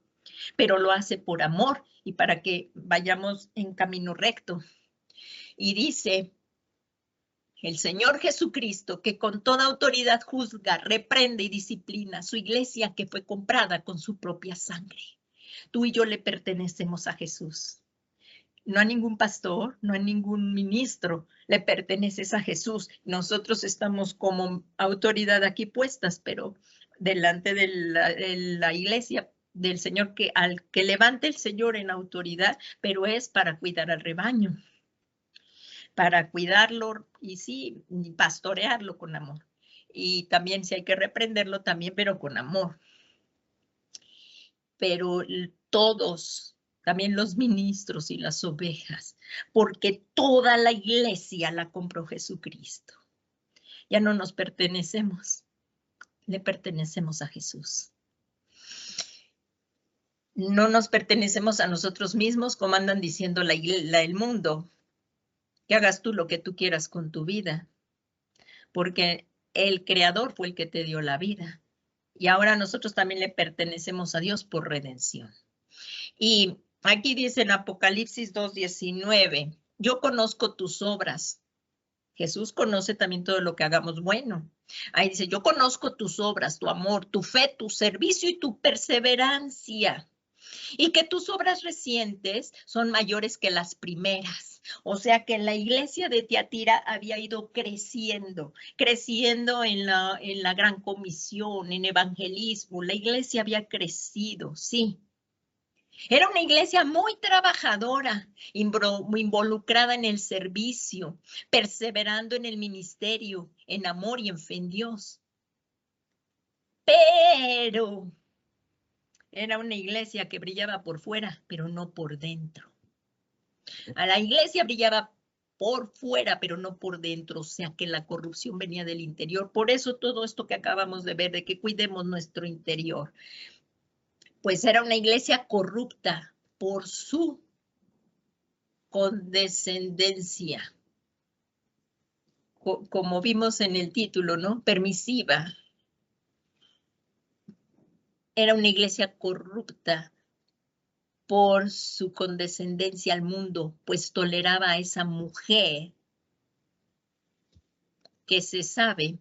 pero lo hace por amor y para que vayamos en camino recto. Y dice el Señor Jesucristo, que con toda autoridad juzga, reprende y disciplina a su iglesia que fue comprada con su propia sangre. Tú y yo le pertenecemos a Jesús. No a ningún pastor, no a ningún ministro, le perteneces a Jesús. Nosotros estamos como autoridad aquí puestas, pero delante de la iglesia del Señor, al que levante el Señor en autoridad, pero es para cuidar al rebaño, para cuidarlo y sí, pastorearlo con amor. Y también si hay que reprenderlo también, pero con amor. Pero todos, también los ministros y las ovejas, porque toda la iglesia la compró Jesucristo. Ya no nos pertenecemos, le pertenecemos a Jesús. No nos pertenecemos a nosotros mismos, como andan diciendo el mundo, que hagas tú lo que tú quieras con tu vida, porque el Creador fue el que te dio la vida. Y ahora nosotros también le pertenecemos a Dios por redención. Y aquí dice en Apocalipsis 2:19, yo conozco tus obras. Jesús conoce también todo lo que hagamos bueno. Ahí dice, yo conozco tus obras, tu amor, tu fe, tu servicio y tu perseverancia. Y que tus obras recientes son mayores que las primeras. O sea que la iglesia de Tiatira había ido creciendo en la gran comisión, en evangelismo. La iglesia había crecido, sí. Era una iglesia muy trabajadora, involucrada en el servicio, perseverando en el ministerio, en amor y en fe en Dios. Pero era una iglesia que brillaba por fuera, pero no por dentro. A la iglesia brillaba por fuera, pero no por dentro, o sea que la corrupción venía del interior. Por eso todo esto que acabamos de ver, de que cuidemos nuestro interior. Pues era una iglesia corrupta por su condescendencia, como vimos en el título, ¿no? Permisiva. Era una iglesia corrupta por su condescendencia al mundo, pues toleraba a esa mujer que se sabe,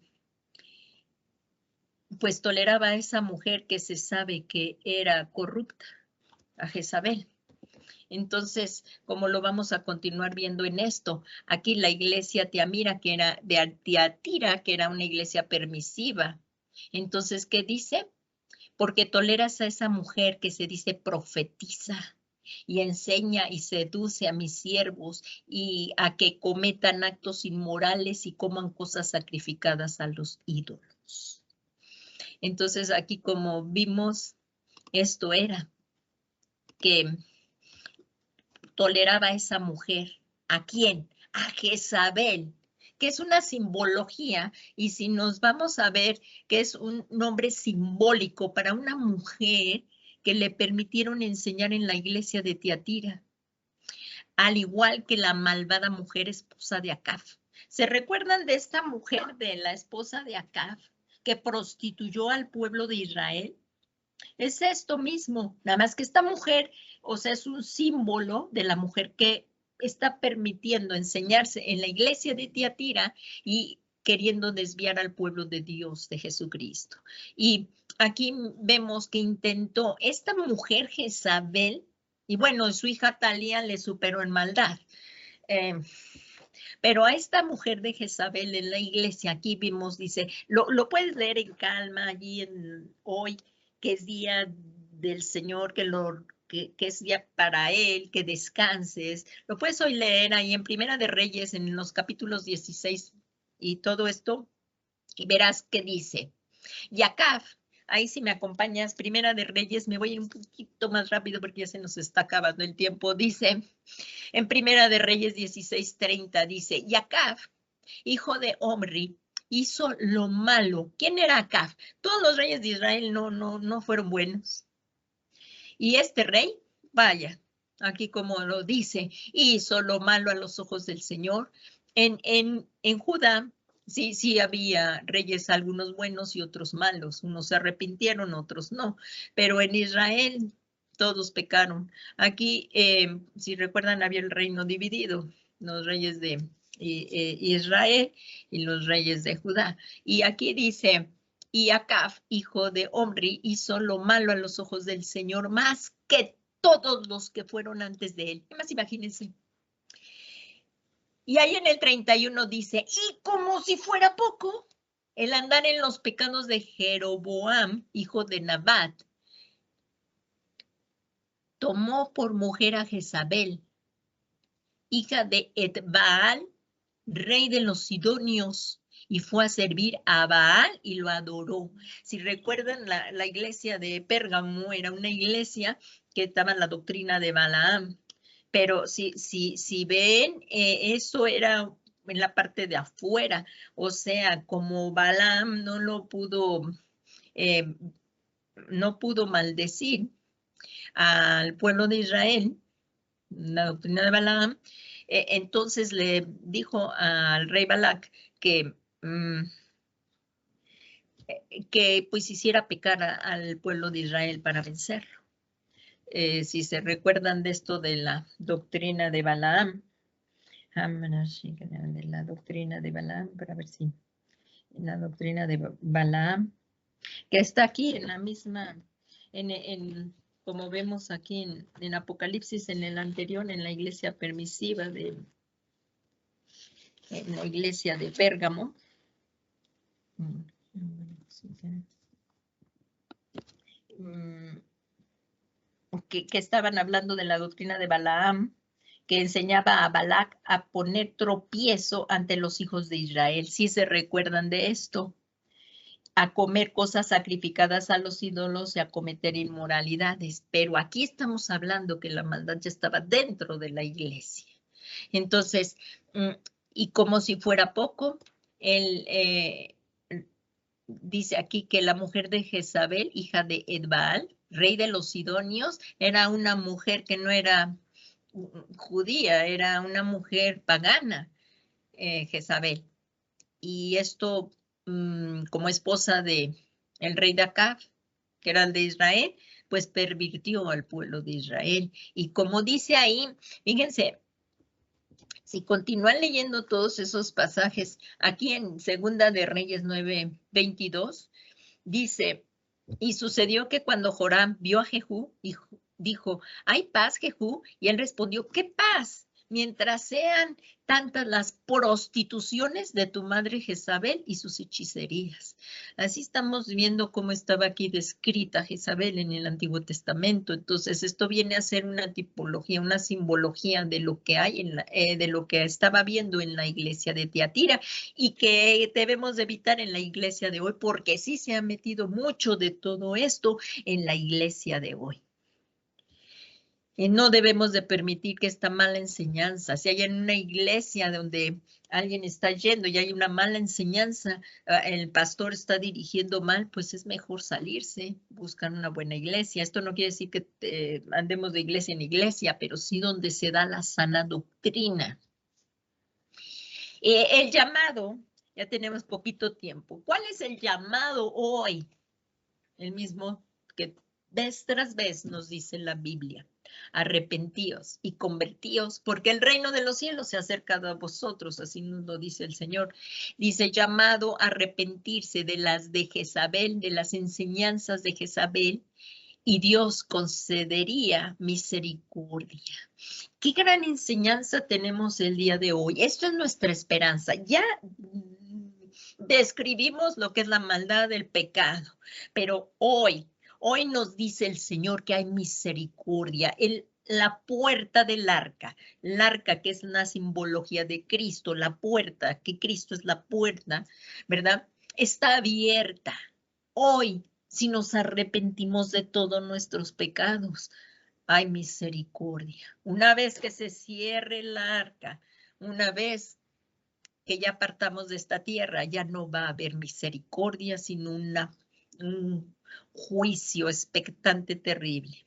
pues toleraba a esa mujer que se sabe que era corrupta, a Jezabel. Entonces, como lo vamos a continuar viendo en esto, aquí la iglesia Tiatira, que era de Tiatira, que era una iglesia permisiva. Entonces, ¿qué dice? Porque toleras a esa mujer que se dice profetiza y enseña y seduce a mis siervos y a que cometan actos inmorales y coman cosas sacrificadas a los ídolos. Entonces, aquí como vimos, esto era que toleraba a esa mujer. ¿A quién? A Jezabel, que es una simbología, y si nos vamos a ver que es un nombre simbólico para una mujer que le permitieron enseñar en la iglesia de Tiatira, al igual que la malvada mujer esposa de Acab. ¿Se recuerdan de esta mujer, de la esposa de Acab, que prostituyó al pueblo de Israel? Es esto mismo, nada más que esta mujer, o sea, es un símbolo de la mujer que está permitiendo enseñarse en la iglesia de Tiatira y queriendo desviar al pueblo de Dios, de Jesucristo. Y aquí vemos que intentó esta mujer Jezabel, y bueno, su hija Talía le superó en maldad. Pero a esta mujer de Jezabel en la iglesia, aquí vimos, dice, lo puedes leer en calma allí hoy, que es día del Señor, que es día para Él, que descanses. Lo puedes hoy leer ahí en Primera de Reyes, en los capítulos 16 y todo esto, y verás qué dice. Y Acab, ahí si me acompañas, Primera de Reyes, me voy a ir un poquito más rápido porque ya se nos está acabando el tiempo. Dice, en Primera de Reyes 16:30, dice, y Acab, hijo de Omri, hizo lo malo. ¿Quién era Acab? Todos los reyes de Israel no fueron buenos. Y este rey, vaya, aquí como lo dice, hizo lo malo a los ojos del Señor. En Judá, sí había reyes, algunos buenos y otros malos. Unos se arrepintieron, otros no. Pero en Israel todos pecaron. Aquí, si recuerdan, había el reino dividido, los reyes de Israel y los reyes de Judá. Y aquí dice, y Acab, hijo de Omri, hizo lo malo a los ojos del Señor más que todos los que fueron antes de él. Más imagínense. Y ahí en el 31 dice, y como si fuera poco, el andar en los pecados de Jeroboam, hijo de Nabat, tomó por mujer a Jezabel, hija de Etbaal, rey de los sidonios, y fue a servir a Baal y lo adoró. Si recuerdan, la iglesia de Pérgamo era una iglesia que estaba en la doctrina de Balaam, pero si ven, eso era en la parte de afuera, o sea, como Balaam no pudo maldecir al pueblo de Israel, la doctrina de Balaam, entonces le dijo al rey Balac que pues hiciera pecar al pueblo de Israel para vencerlo. Si se recuerdan de esto de la doctrina de Balaam, de la doctrina de Balaam, para ver si la doctrina de Balaam, que está aquí en la misma, como vemos aquí en Apocalipsis, en el anterior, en la iglesia permisiva en la iglesia de Pérgamo. Que estaban hablando de la doctrina de Balaam, que enseñaba a Balac a poner tropiezo ante los hijos de Israel. ¿Sí se recuerdan de esto? A comer cosas sacrificadas a los ídolos y a cometer inmoralidades. Pero aquí estamos hablando que la maldad ya estaba dentro de la iglesia. Entonces, y como si fuera poco, él dice aquí que la mujer de Jezabel, hija de Etbaal, rey de los sidonios, era una mujer que no era judía, era una mujer pagana, Jezabel. Y esto, como esposa de el rey de Acab, que era el de Israel, pues pervirtió al pueblo de Israel. Y como dice ahí, fíjense, si continúan leyendo todos esos pasajes, aquí en Segunda de Reyes 9:22, dice, y sucedió que cuando Joram vio a Jehú, dijo, ¿hay paz, Jehú? Y él respondió, ¿qué paz? Mientras sean tantas las prostituciones de tu madre Jezabel y sus hechicerías. Así estamos viendo cómo estaba aquí descrita Jezabel en el Antiguo Testamento. Entonces, esto viene a ser una tipología, una simbología de lo que hay de lo que estaba viendo en la iglesia de Tiatira y que debemos de evitar en la iglesia de hoy, porque sí se ha metido mucho de todo esto en la iglesia de hoy. Y no debemos de permitir que esta mala enseñanza, si hay en una iglesia donde alguien está yendo y hay una mala enseñanza, el pastor está dirigiendo mal, pues es mejor salirse, buscar una buena iglesia. Esto no quiere decir que andemos de iglesia en iglesia, pero sí donde se da la sana doctrina. El llamado, ya tenemos poquito tiempo. ¿Cuál es el llamado hoy? El mismo que vez tras vez nos dice la Biblia. Arrepentíos y convertíos, porque el reino de los cielos se ha acercado a vosotros, así nos lo dice el Señor. Dice, llamado a arrepentirse de las de Jezabel, de las enseñanzas de Jezabel, y Dios concedería misericordia. Qué gran enseñanza tenemos el día de hoy. Esto es nuestra esperanza. Ya describimos lo que es la maldad del pecado, pero hoy nos dice el Señor que hay misericordia. La puerta del arca, el arca que es una simbología de Cristo, la puerta, que Cristo es la puerta, ¿verdad? Está abierta. Hoy, si nos arrepentimos de todos nuestros pecados, hay misericordia. Una vez que se cierre el arca, una vez que ya partamos de esta tierra, ya no va a haber misericordia, sino un juicio expectante terrible.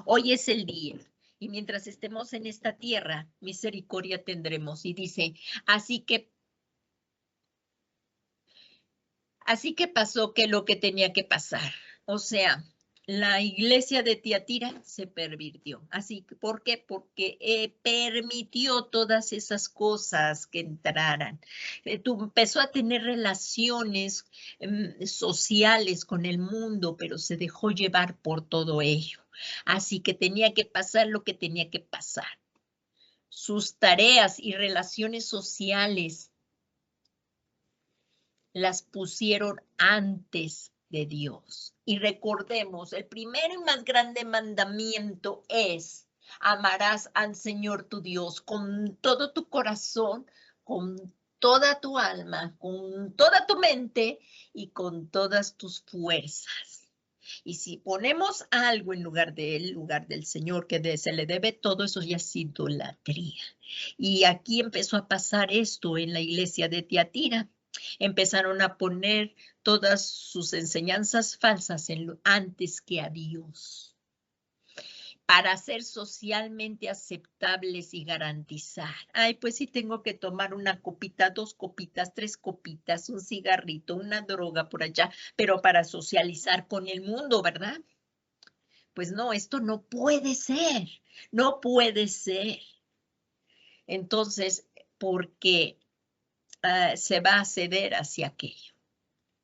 Hoy es el día, y mientras estemos en esta tierra, misericordia tendremos. Y dice, así que pasó que lo que tenía que pasar. O sea, la iglesia de Tiatira se pervirtió. Así que, ¿por qué? Porque permitió todas esas cosas que entraran. Empezó a tener relaciones sociales con el mundo, pero se dejó llevar por todo ello. Así que tenía que pasar lo que tenía que pasar. Sus tareas y relaciones sociales las pusieron antes de Dios. Y recordemos, el primer y más grande mandamiento es: amarás al Señor tu Dios con todo tu corazón, con toda tu alma, con toda tu mente y con todas tus fuerzas. Y si ponemos algo en lugar del Señor, que se le debe todo, eso ya es idolatría. Y aquí empezó a pasar esto en la iglesia de Tiatira. Empezaron a poner todas sus enseñanzas falsas antes que a Dios, para ser socialmente aceptables y garantizar. Ay, pues sí tengo que tomar una copita, 2 copitas, 3 copitas, un cigarrito, una droga por allá, pero para socializar con el mundo, ¿verdad? Pues no, esto no puede ser, no puede ser. Entonces, porque se va a ceder hacia aquello.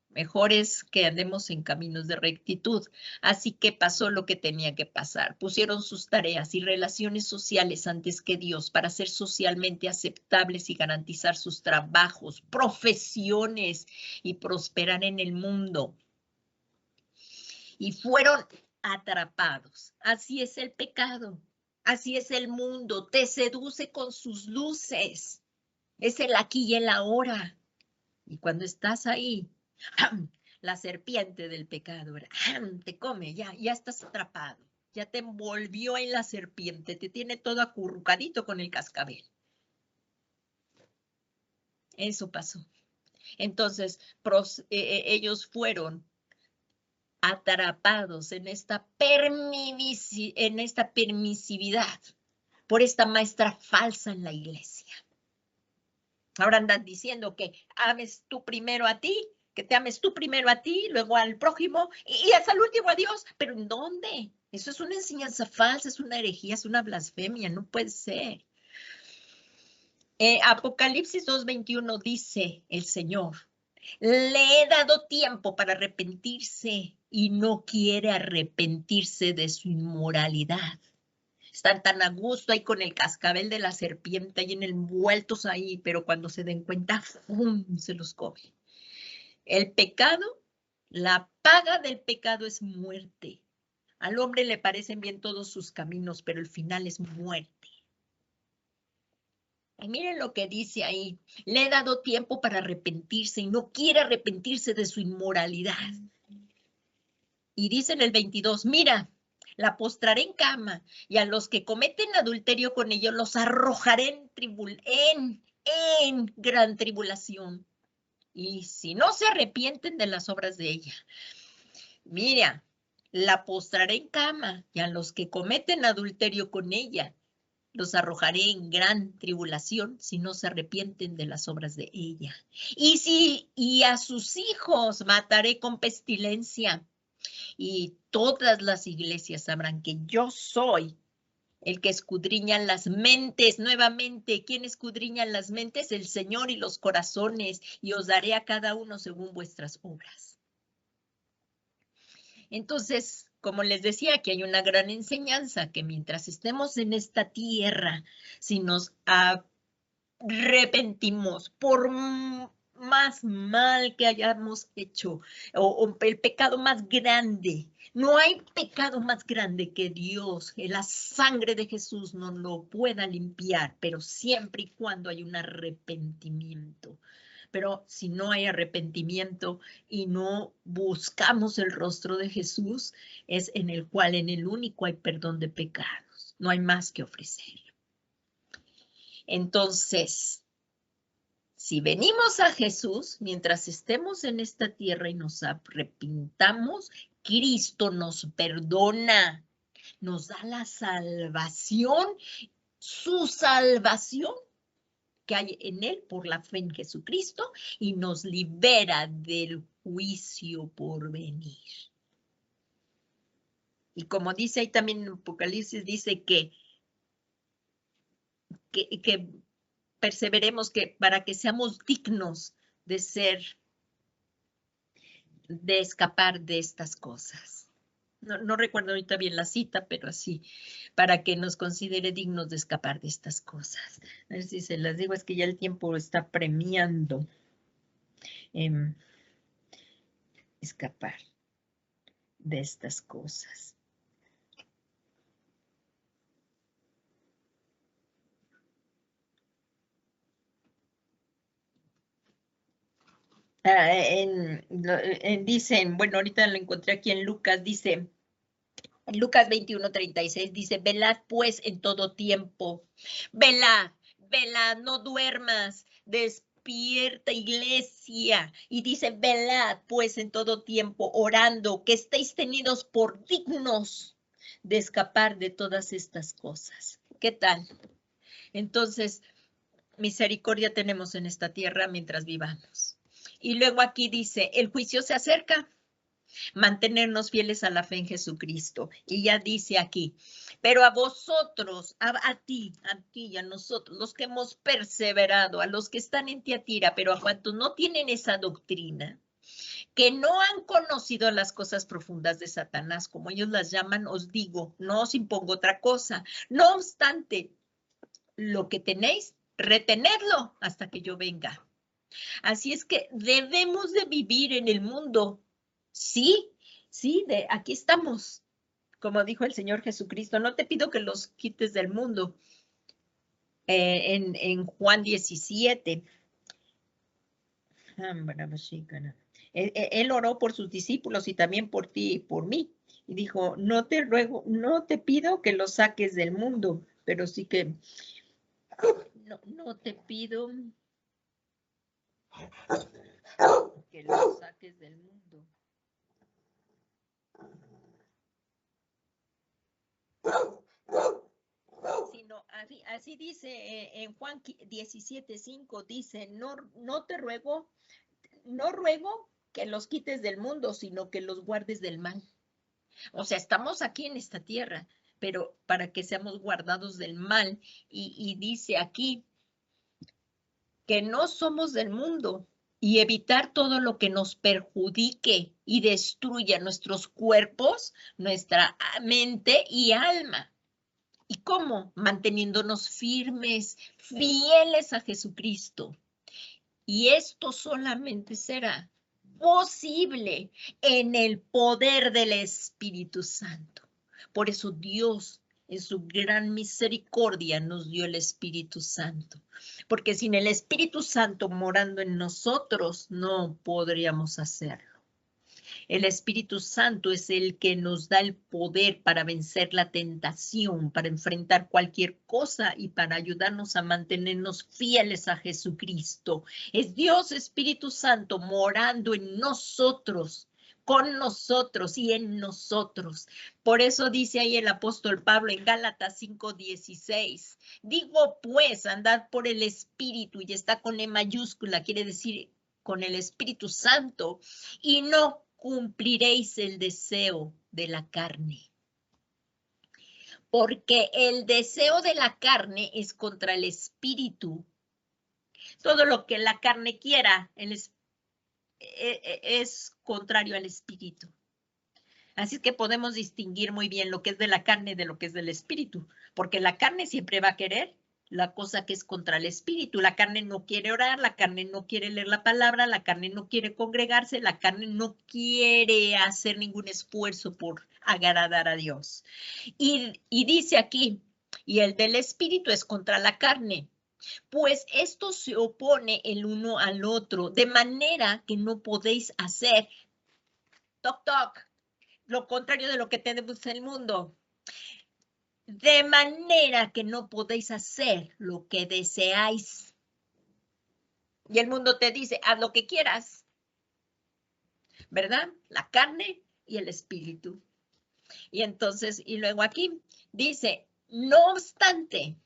Mejor es que andemos en caminos de rectitud. Así que pasó lo que tenía que pasar. Pusieron sus tareas y relaciones sociales antes que Dios para ser socialmente aceptables y garantizar sus trabajos, profesiones y prosperar en el mundo. Y fueron atrapados. Así es el pecado. Así es el mundo. Te seduce con sus luces. Es el aquí y el ahora. Y cuando estás ahí, la serpiente del pecado, te come, ya estás atrapado, ya te envolvió en la serpiente, te tiene todo acurrucadito con el cascabel. Eso pasó. Entonces, ellos fueron atrapados en esta permisividad por esta maestra falsa en la iglesia. Ahora andan diciendo que ames tú primero a ti, que te ames tú primero a ti, luego al prójimo y hasta el último a Dios. ¿Pero en dónde? Eso es una enseñanza falsa, es una herejía, es una blasfemia, no puede ser. Apocalipsis 2:21 dice el Señor: le he dado tiempo para arrepentirse y no quiere arrepentirse de su inmoralidad. Están tan a gusto ahí con el cascabel de la serpiente ahí envueltos ahí, pero cuando se den cuenta, ¡fum!, se los come. El pecado, la paga del pecado es muerte. Al hombre le parecen bien todos sus caminos, pero el final es muerte. Y miren lo que dice ahí. Le he dado tiempo para arrepentirse y no quiere arrepentirse de su inmoralidad. Y dice en el 22, mira, la postraré en cama y a los que cometen adulterio con ellos los arrojaré en gran tribulación. Y si no se arrepienten de las obras de ella, mira, la postraré en cama y a los que cometen adulterio con ella los arrojaré en gran tribulación si no se arrepienten de las obras de ella. Y a sus hijos mataré con pestilencia. Y todas las iglesias sabrán que yo soy el que escudriña las mentes. Nuevamente, ¿quién escudriña las mentes? El Señor y los corazones, y os daré a cada uno según vuestras obras. Entonces, como les decía, aquí hay una gran enseñanza, que mientras estemos en esta tierra, si nos arrepentimos por más mal que hayamos hecho, o el pecado más grande, no hay pecado más grande que Dios, la sangre de Jesús no lo pueda limpiar, pero siempre y cuando hay un arrepentimiento. Pero si no hay arrepentimiento y no buscamos el rostro de Jesús, es en el único hay perdón de pecados. No hay más que ofrecer. Entonces, si venimos a Jesús, mientras estemos en esta tierra y nos arrepintamos, Cristo nos perdona, nos da la salvación, su salvación que hay en Él por la fe en Jesucristo, y nos libera del juicio por venir. Y como dice ahí también en Apocalipsis, dice que perseveremos, que para que seamos dignos de escapar de estas cosas. No recuerdo ahorita bien la cita, pero así, para que nos considere dignos de escapar de estas cosas. A ver si se las digo, es que ya el tiempo está premiando escapar de estas cosas. Dicen, bueno, ahorita lo encontré aquí en Lucas, dice, en Lucas 21:36, dice, velad pues en todo tiempo, velad, no duermas, despierta iglesia, y dice, velad pues en todo tiempo, orando, que estéis tenidos por dignos de escapar de todas estas cosas. ¿Qué tal? Entonces, misericordia tenemos en esta tierra mientras vivamos. Y luego aquí dice, el juicio se acerca, mantenernos fieles a la fe en Jesucristo. Y ya dice aquí, pero a vosotros, a ti y a nosotros, los que hemos perseverado, a los que están en Tiatira, pero a cuantos no tienen esa doctrina, que no han conocido las cosas profundas de Satanás, como ellos las llaman, os digo, no os impongo otra cosa. No obstante, lo que tenéis, retenedlo hasta que yo venga. Así es que debemos de vivir en el mundo. Sí, aquí estamos. Como dijo el Señor Jesucristo, no te pido que los quites del mundo. En Juan 17. Él oró por sus discípulos y también por ti y por mí. Y dijo, no te pido que los saques del mundo, pero sí que no te pido que los saques del mundo. Sino, así dice en Juan 17:5, dice, no ruego que los quites del mundo, sino que los guardes del mal. O sea, estamos aquí en esta tierra, pero para que seamos guardados del mal. Y dice aquí que no somos del mundo, y evitar todo lo que nos perjudique y destruya nuestros cuerpos, nuestra mente y alma. ¿Y cómo? Manteniéndonos firmes, fieles a Jesucristo. Y esto solamente será posible en el poder del Espíritu Santo. Por eso Dios, en su gran misericordia, nos dio el Espíritu Santo. Porque sin el Espíritu Santo morando en nosotros, no podríamos hacerlo. El Espíritu Santo es el que nos da el poder para vencer la tentación, para enfrentar cualquier cosa y para ayudarnos a mantenernos fieles a Jesucristo. Es Dios Espíritu Santo morando en nosotros, con nosotros y en nosotros. Por eso dice ahí el apóstol Pablo en Gálatas 5:16. Digo pues, andad por el Espíritu, y está con E mayúscula, quiere decir con el Espíritu Santo, y no cumpliréis el deseo de la carne. Porque el deseo de la carne es contra el espíritu. Todo lo que la carne quiera es contrario al espíritu. Así es que podemos distinguir muy bien lo que es de la carne de lo que es del espíritu, porque la carne siempre va a querer la cosa que es contra el espíritu. La carne no quiere orar, la carne no quiere leer la palabra, la carne no quiere congregarse, la carne no quiere hacer ningún esfuerzo por agradar a Dios. Y dice aquí, y el del espíritu es contra la carne, pues esto se opone el uno al otro, de manera que no podéis hacer, toc, toc, lo contrario de lo que tenemos en el mundo. De manera que no podéis hacer lo que deseáis. Y el mundo te dice, haz lo que quieras, ¿verdad? La carne y el espíritu. Y entonces, y luego aquí dice, no obstante,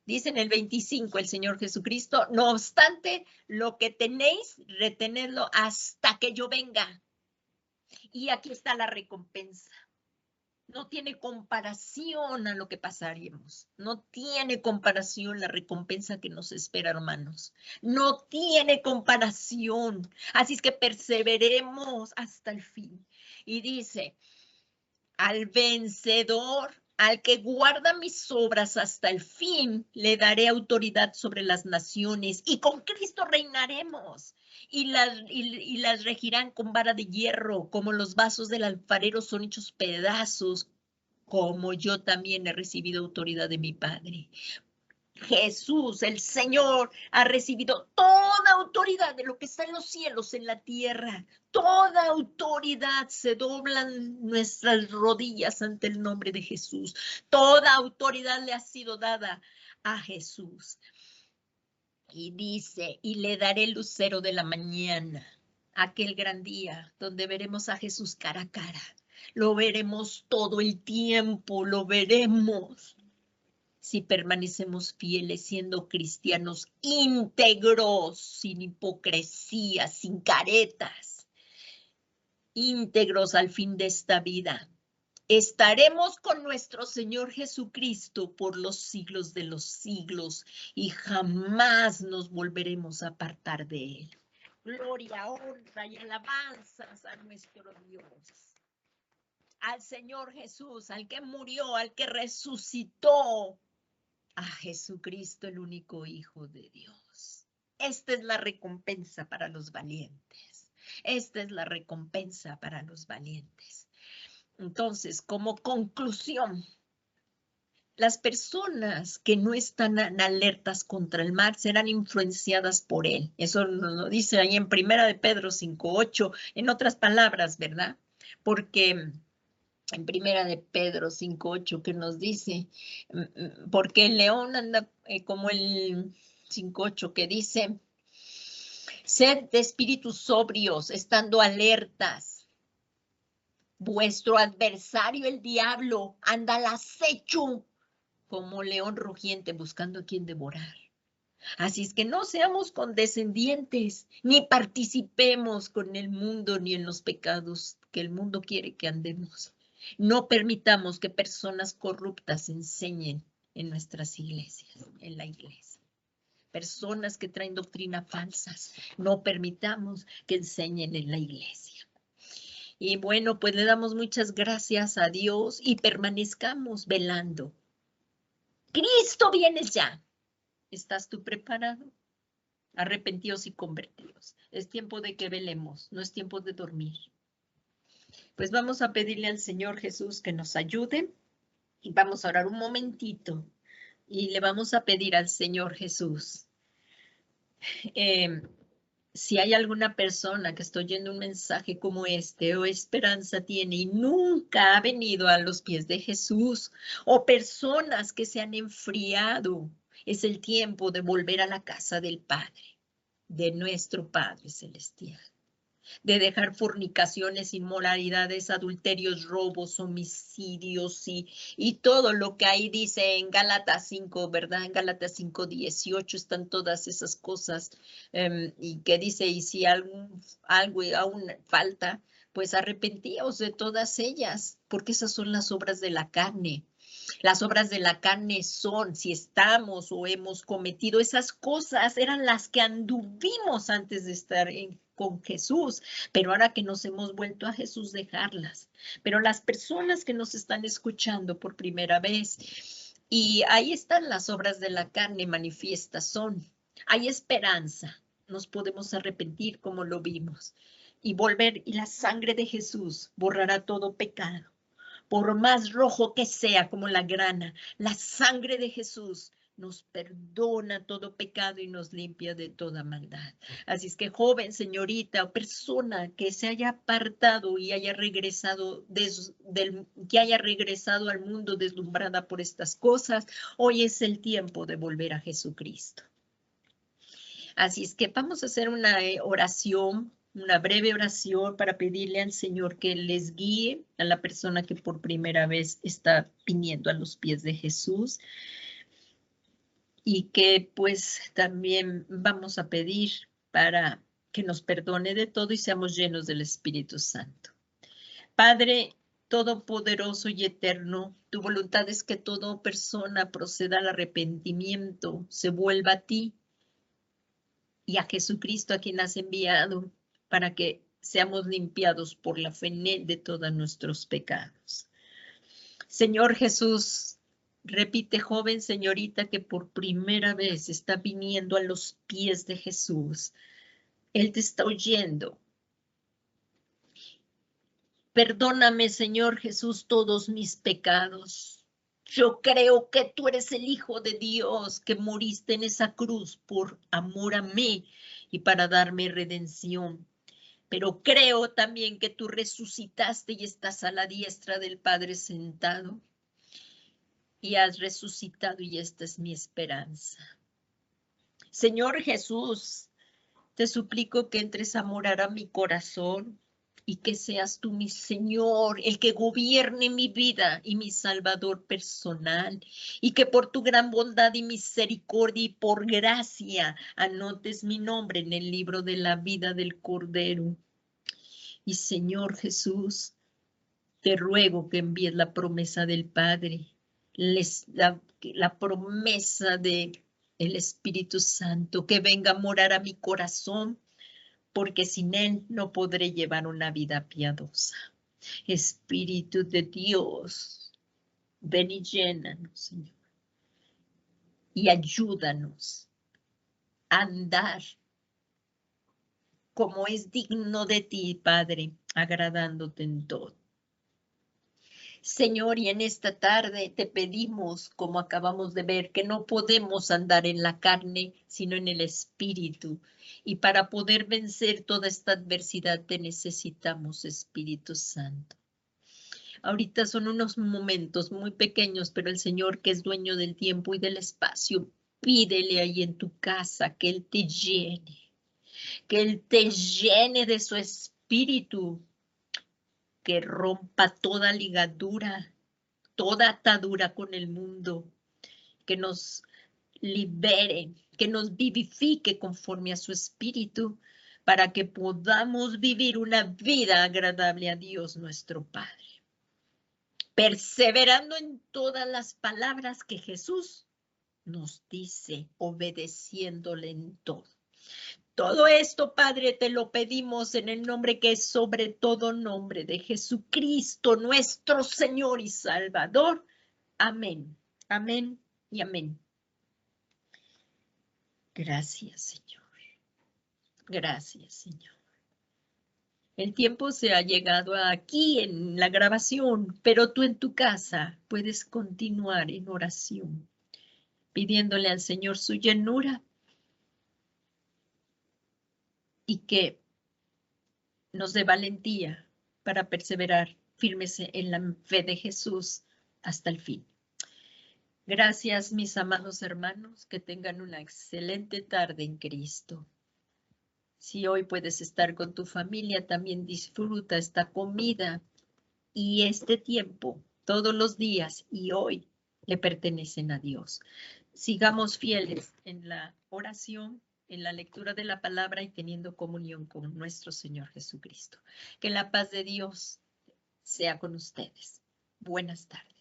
dice en el 25 el Señor Jesucristo, no obstante, lo que tenéis, retenedlo hasta que yo venga. Y aquí está la recompensa. No tiene comparación a lo que pasaríamos. No tiene comparación la recompensa que nos espera, hermanos. No tiene comparación. Así es que perseveremos hasta el fin. Y dice, al vencedor, al que guarda mis obras hasta el fin, le daré autoridad sobre las naciones y con Cristo reinaremos. Y las regirán con vara de hierro, como los vasos del alfarero son hechos pedazos, como yo también he recibido autoridad de mi Padre. Jesús, el Señor, ha recibido toda autoridad de lo que está en los cielos, en la tierra. Toda autoridad, se doblan nuestras rodillas ante el nombre de Jesús. Toda autoridad le ha sido dada a Jesús. Y dice, y le daré el lucero de la mañana, aquel gran día donde veremos a Jesús cara a cara. Lo veremos todo el tiempo, lo veremos. Si permanecemos fieles siendo cristianos íntegros, sin hipocresía, sin caretas, íntegros al fin de esta vida, estaremos con nuestro Señor Jesucristo por los siglos de los siglos y jamás nos volveremos a apartar de Él. Gloria, honra y alabanzas a nuestro Dios, al Señor Jesús, al que murió, al que resucitó, a Jesucristo, el único Hijo de Dios. Esta es la recompensa para los valientes. Esta es la recompensa para los valientes. Entonces, como conclusión, las personas que no están alertas contra el mal serán influenciadas por él. Eso lo dice ahí en 1 Pedro 5:8, en otras palabras, ¿verdad? Porque en 1 Pedro 5:8 que nos dice, porque el león anda como el 5:8 que dice, sed de espíritus sobrios, estando alertas. Vuestro adversario, el diablo, anda al acecho como león rugiente buscando a quien devorar. Así es que no seamos condescendientes, ni participemos con el mundo ni en los pecados que el mundo quiere que andemos. No permitamos que personas corruptas enseñen en nuestras iglesias, en la iglesia. personas que traen doctrina falsas. No permitamos que enseñen en la iglesia. Y bueno, pues le damos muchas gracias a Dios y permanezcamos velando. Cristo viene ya. ¿Estás tú preparado? Arrepentidos y convertidos. Es tiempo de que velemos, no es tiempo de dormir. Pues vamos a pedirle al Señor Jesús que nos ayude y vamos a orar un momentito y le vamos a pedir al Señor Jesús. Si hay alguna persona que está oyendo un mensaje como este o esperanza tiene y nunca ha venido a los pies de Jesús, o personas que se han enfriado, es el tiempo de volver a la casa del Padre, de nuestro Padre Celestial, de dejar fornicaciones, inmoralidades, adulterios, robos, homicidios y todo lo que ahí dice en Gálatas 5, ¿verdad? En Gálatas 5:18 están todas esas cosas y que dice, y si algo aún falta, pues arrepentíos de todas ellas, porque esas son las obras de la carne. Las obras de la carne son, si estamos o hemos cometido esas cosas, eran las que anduvimos antes de estar con Jesús, pero ahora que nos hemos vuelto a Jesús, dejarlas. Pero las personas que nos están escuchando por primera vez, y ahí están las obras de la carne manifiestas, son, hay esperanza, nos podemos arrepentir como lo vimos y volver, y la sangre de Jesús borrará todo pecado. Por más rojo que sea como la grana, la sangre de Jesús nos perdona todo pecado y nos limpia de toda maldad. Así es que joven, señorita o persona que se haya apartado y haya regresado, que haya regresado al mundo deslumbrada por estas cosas, hoy es el tiempo de volver a Jesucristo. Así es que vamos a hacer una oración, una breve oración para pedirle al Señor que les guíe a la persona que por primera vez está viniendo a los pies de Jesús. Y que pues también vamos a pedir para que nos perdone de todo y seamos llenos del Espíritu Santo. Padre todopoderoso y eterno, tu voluntad es que toda persona proceda al arrepentimiento, se vuelva a ti y a Jesucristo a quien has enviado para que seamos limpiados por la fe en él de todos nuestros pecados. Señor Jesús, repite, joven, señorita, que por primera vez está viniendo a los pies de Jesús. Él te está oyendo. Perdóname, Señor Jesús, todos mis pecados. Yo creo que tú eres el Hijo de Dios, que moriste en esa cruz por amor a mí y para darme redención. Pero creo también que tú resucitaste y estás a la diestra del Padre sentado. Y has resucitado y esta es mi esperanza. Señor Jesús, te suplico que entres a morar a mi corazón y que seas tú mi Señor, el que gobierne mi vida y mi Salvador personal, y que por tu gran bondad y misericordia y por gracia anotes mi nombre en el libro de la vida del Cordero. Y Señor Jesús, te ruego que envíes la promesa del Padre, la promesa del Espíritu Santo, que venga a morar a mi corazón, porque sin él no podré llevar una vida piadosa. Espíritu de Dios, ven y llénanos, Señor, y ayúdanos a andar como es digno de ti, Padre, agradándote en todo. Señor, y en esta tarde te pedimos, como acabamos de ver, que no podemos andar en la carne, sino en el Espíritu. Y para poder vencer toda esta adversidad te necesitamos, Espíritu Santo. Ahorita son unos momentos muy pequeños, pero el Señor, que es dueño del tiempo y del espacio, pídele ahí en tu casa que Él te llene de su Espíritu, que rompa toda ligadura, toda atadura con el mundo, que nos libere, que nos vivifique conforme a su Espíritu, para que podamos vivir una vida agradable a Dios nuestro Padre, perseverando en todas las palabras que Jesús nos dice, obedeciéndole en todo. Todo esto, Padre, te lo pedimos en el nombre que es sobre todo nombre de Jesucristo, nuestro Señor y Salvador. Amén, amén y amén. Gracias, Señor. Gracias, Señor. El tiempo se ha llegado aquí en la grabación, pero tú en tu casa puedes continuar en oración, pidiéndole al Señor su llenura y que nos dé valentía para perseverar firmes en la fe de Jesús hasta el fin. Gracias, mis amados hermanos, que tengan una excelente tarde en Cristo. Si hoy puedes estar con tu familia, también disfruta esta comida y este tiempo todos los días y hoy le pertenecen a Dios. Sigamos fieles en la oración, en la lectura de la palabra y teniendo comunión con nuestro Señor Jesucristo. Que la paz de Dios sea con ustedes. Buenas tardes.